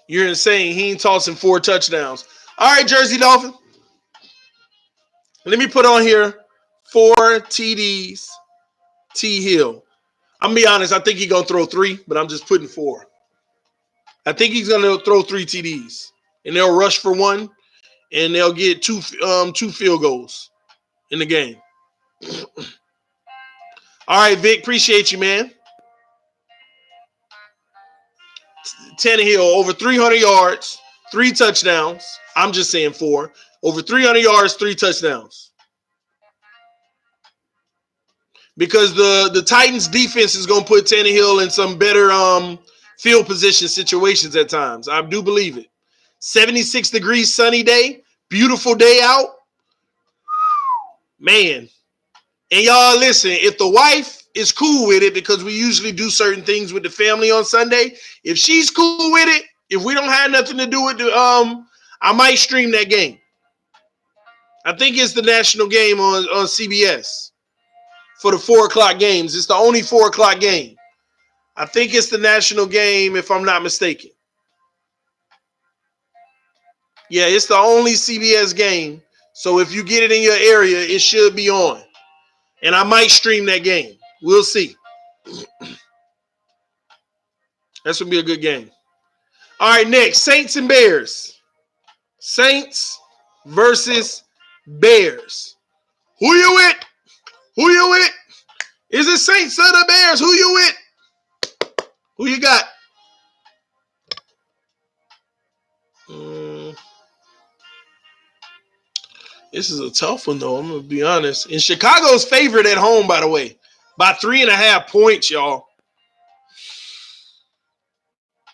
You're insane. He ain't tossing 4 touchdowns. All right, Jersey Dolphin. Let me put on here 4 TDs. T. Hill. I'm going to be honest. I think he's going to throw 3, but I'm just putting 4. I think he's going to throw 3 TDs. And they'll rush for 1, and they'll get 2 field goals in the game. All right, Vic. Appreciate you, man. Tannehill, over 300 yards, 3 touchdowns. I'm just saying 4. Over 300 yards, 3 touchdowns. Because the Titans defense is going to put Tannehill in some better field position situations at times. I do believe it. 76 degrees, sunny day, beautiful day out. Man. And y'all listen, if the wife is cool with it, because we usually do certain things with the family on Sunday, if she's cool with it, if we don't have nothing to do with the I might stream that game. I think it's the national game on CBS. For the 4 o'clock games. It's the only 4 o'clock game. I think it's the national game, if I'm not mistaken. Yeah, it's the only CBS game. So if you get it in your area, it should be on. And I might stream that game. We'll see. That's going to be a good game. All right, next. Saints and Bears. Saints versus Bears. Who you with? Who you with? Is it Saints or the Bears? Who you with? Who you got? This is a tough one, though. I'm going to be honest. And Chicago's favored at home, by the way, by 3.5 points, y'all.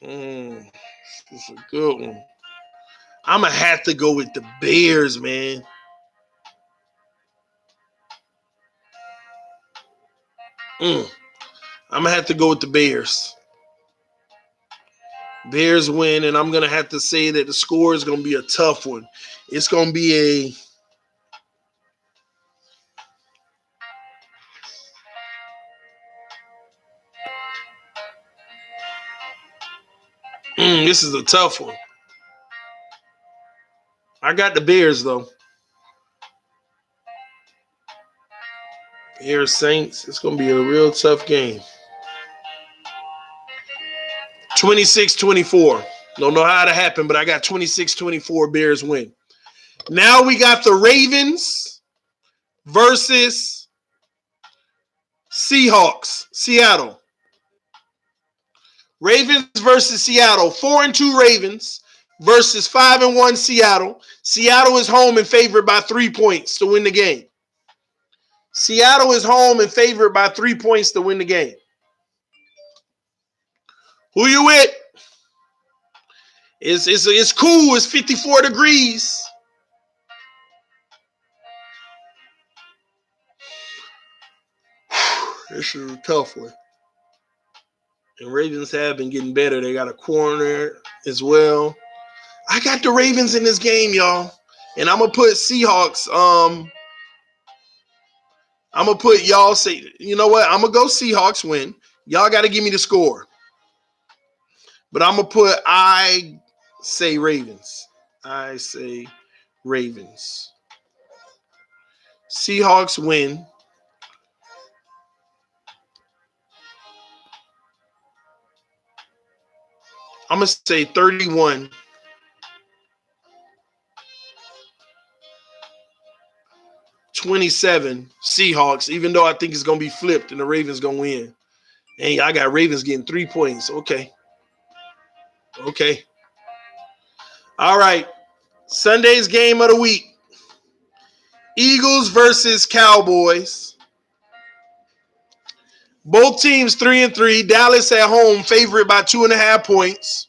This is a good one. I'm going to have to go with the Bears, man. I'm going to have to go with the Bears. Bears win, and I'm going to have to say that the score is going to be a tough one. It's going to be this is a tough one. I got the Bears, though. Bears Saints. It's going to be a real tough game. 26-24. Don't know how it happened, but I got 26-24 Bears win. Now we got the Ravens versus Seahawks. Seattle. Ravens versus Seattle. 4-2 Ravens versus 5-1 Seattle. Seattle is home and favored by 3 points to win the game. Seattle is home and favored by 3 points to win the game. Who you with? It's cool. It's 54 degrees. This is a tough one. And Ravens have been getting better. They got a corner as well. I got the Ravens in this game, y'all. And I'm gonna put Seahawks. I'm gonna put y'all say, you know what? I'm gonna go Seahawks win. Y'all got to give me the score. But I'm gonna put I say Ravens. I say Ravens. Seahawks win. I'm gonna say 31. 27 Seahawks, even though I think it's going to be flipped and the Ravens going to win. Hey, I got Ravens getting 3 points. Okay. All right. Sunday's game of the week. Eagles versus Cowboys. Both teams 3-3. Dallas at home, favorite by 2.5 points.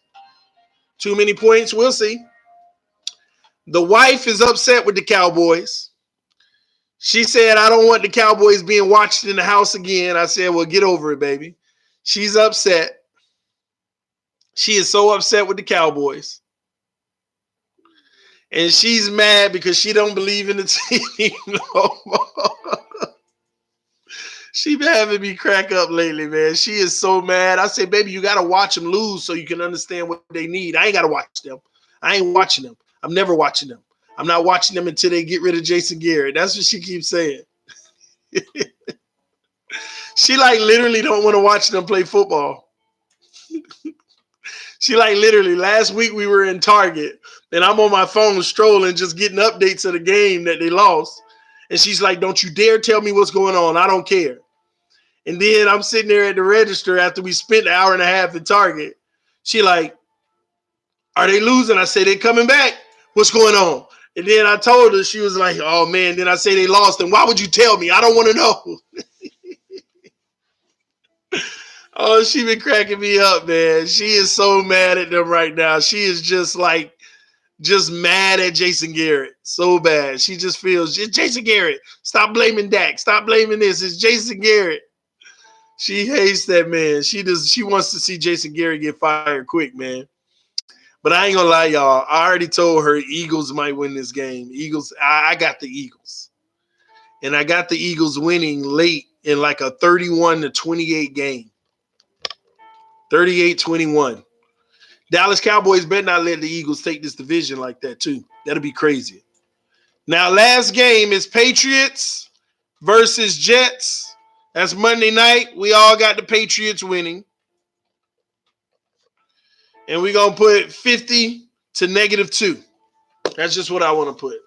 Too many points? We'll see. The wife is upset with the Cowboys. She said, I don't want the Cowboys being watched in the house again. I said, well, get over it, baby. She's upset. She is so upset with the Cowboys. And she's mad because she don't believe in the team no more. She been having me crack up lately, man. She is so mad. I say, baby, you got to watch them lose so you can understand what they need. I ain't got to watch them. I ain't watching them. I'm never watching them. I'm not watching them until they get rid of Jason Garrett. That's what she keeps saying. She like literally don't want to watch them play football. She like literally last week we were in Target and I'm on my phone strolling, just getting updates of the game that they lost. And she's like, don't you dare tell me what's going on. I don't care. And then I'm sitting there at the register after we spent an hour and a half in Target. She like, are they losing? I say, they coming back. What's going on? And then I told her, she was like, oh man. Then I say they lost. And why would you tell me? I don't want to know. Oh, she been cracking me up, man. She is so mad at them right now. She is just mad at Jason Garrett. So bad. She just feels, Jason Garrett, stop blaming Dak. Stop blaming this. It's Jason Garrett. She hates that man. She wants to see Jason Garrett get fired quick, man. But I ain't gonna lie, y'all. I already told her Eagles might win this game. Eagles, I got the Eagles. And I got the Eagles winning late in like a 31-28 game. 38-21. Dallas Cowboys better not let the Eagles take this division like that, too. That'll be crazy. Now, last game is Patriots versus Jets. That's Monday night. We all got the Patriots winning. And we're going to put 50 to -2. That's just what I want to put.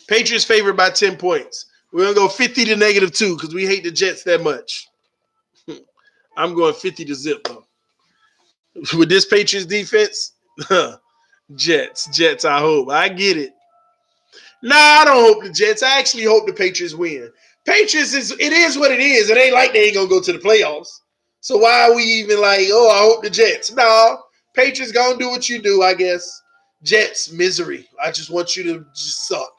Patriots favored by 10 points. We're going to go 50 to -2 because we hate the Jets that much. I'm going 50 to zip, though. With this Patriots defense, Jets, I hope. I get it. Nah, I don't hope the Jets. I actually hope the Patriots win. Patriots, it is what it is. It ain't like they ain't going to go to the playoffs. So why are we even like, oh, I hope the Jets? No, Patriots going to do what you do, I guess. Jets, misery. I just want you to just suck.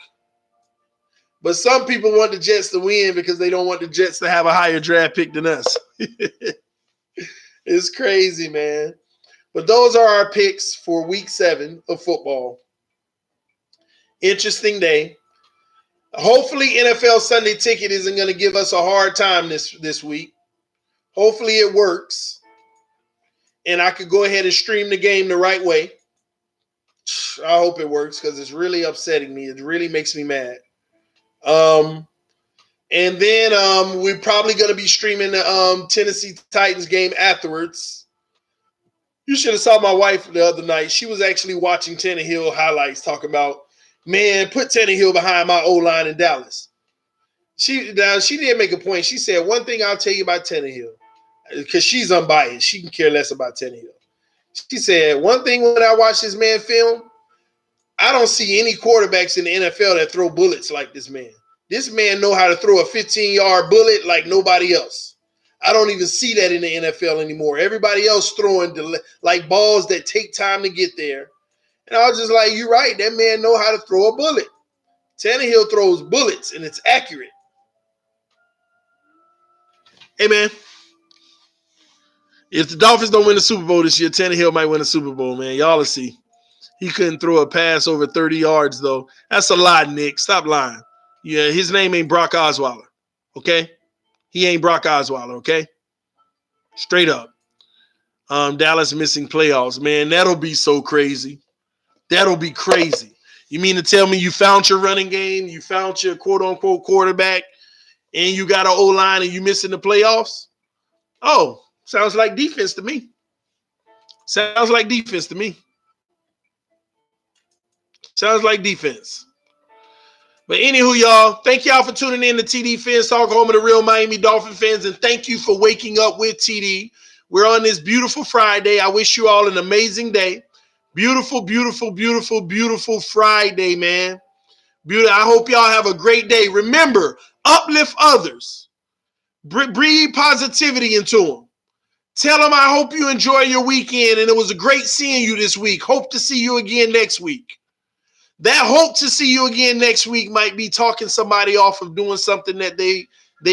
But some people want the Jets to win because they don't want the Jets to have a higher draft pick than us. It's crazy, man. But those are our picks for week 7 of football. Interesting day. Hopefully NFL Sunday Ticket isn't going to give us a hard time this week. Hopefully it works. And I could go ahead and stream the game the right way. I hope it works because it's really upsetting me. It really makes me mad. And then we're probably going to be streaming the Tennessee Titans game afterwards. You should have saw my wife the other night. She was actually watching Tannehill highlights talking about, man, put Tannehill behind my O-line in Dallas. She did make a point. She said, one thing I'll tell you about Tannehill, because she's unbiased. She can care less about Tannehill. She said, one thing when I watch this man film, I don't see any quarterbacks in the NFL that throw bullets like this man. This man know how to throw a 15-yard bullet like nobody else. I don't even see that in the NFL anymore. Everybody else throwing like balls that take time to get there. And I was just like, you're right. That man know how to throw a bullet. Tannehill throws bullets, and it's accurate. Hey, man. If the Dolphins don't win the Super Bowl this year, Tannehill might win the Super Bowl, man. Y'all will see. He couldn't throw a pass over 30 yards, though. That's a lie, Nick. Stop lying. Yeah, his name ain't Brock Osweiler. Okay? He ain't Brock Osweiler, okay? Straight up. Dallas missing playoffs. Man, that'll be so crazy. That'll be crazy. You mean to tell me you found your running game, you found your quote-unquote quarterback, and you got an O-line and you missing the playoffs? Oh, sounds like defense to me. Sounds like defense to me. Sounds like defense. But anywho, y'all, thank y'all for tuning in to TD Fans Talk, home of the real Miami Dolphin fans, and thank you for waking up with TD. We're on this beautiful Friday. I wish you all an amazing day. Beautiful, beautiful, beautiful, beautiful Friday, man. I hope y'all have a great day. Remember, uplift others. Breathe positivity into them. Tell them I hope you enjoy your weekend, and it was a great seeing you this week. Hope to see you again next week. That hope to see you again next week might be talking somebody off of doing something that they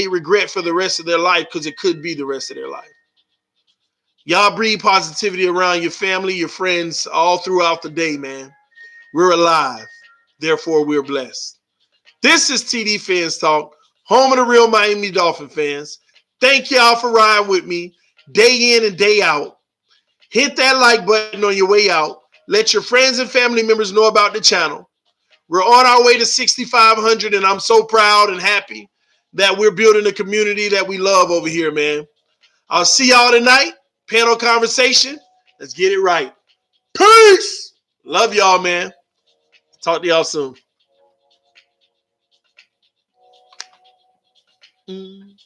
regret for the rest of their life, because it could be the rest of their life. Y'all breathe positivity around your family, your friends, all throughout the day, man. We're alive. Therefore, we're blessed. This is TD Fans Talk, home of the real Miami Dolphin fans. Thank y'all for riding with me day in and day out. Hit that like button on your way out. Let your friends and family members know about the channel. We're on our way to 6,500, and I'm so proud and happy that we're building a community that we love over here, man. I'll see y'all tonight. Panel conversation. Let's get it right. Peace. Love y'all, man. Talk to y'all soon. Mm.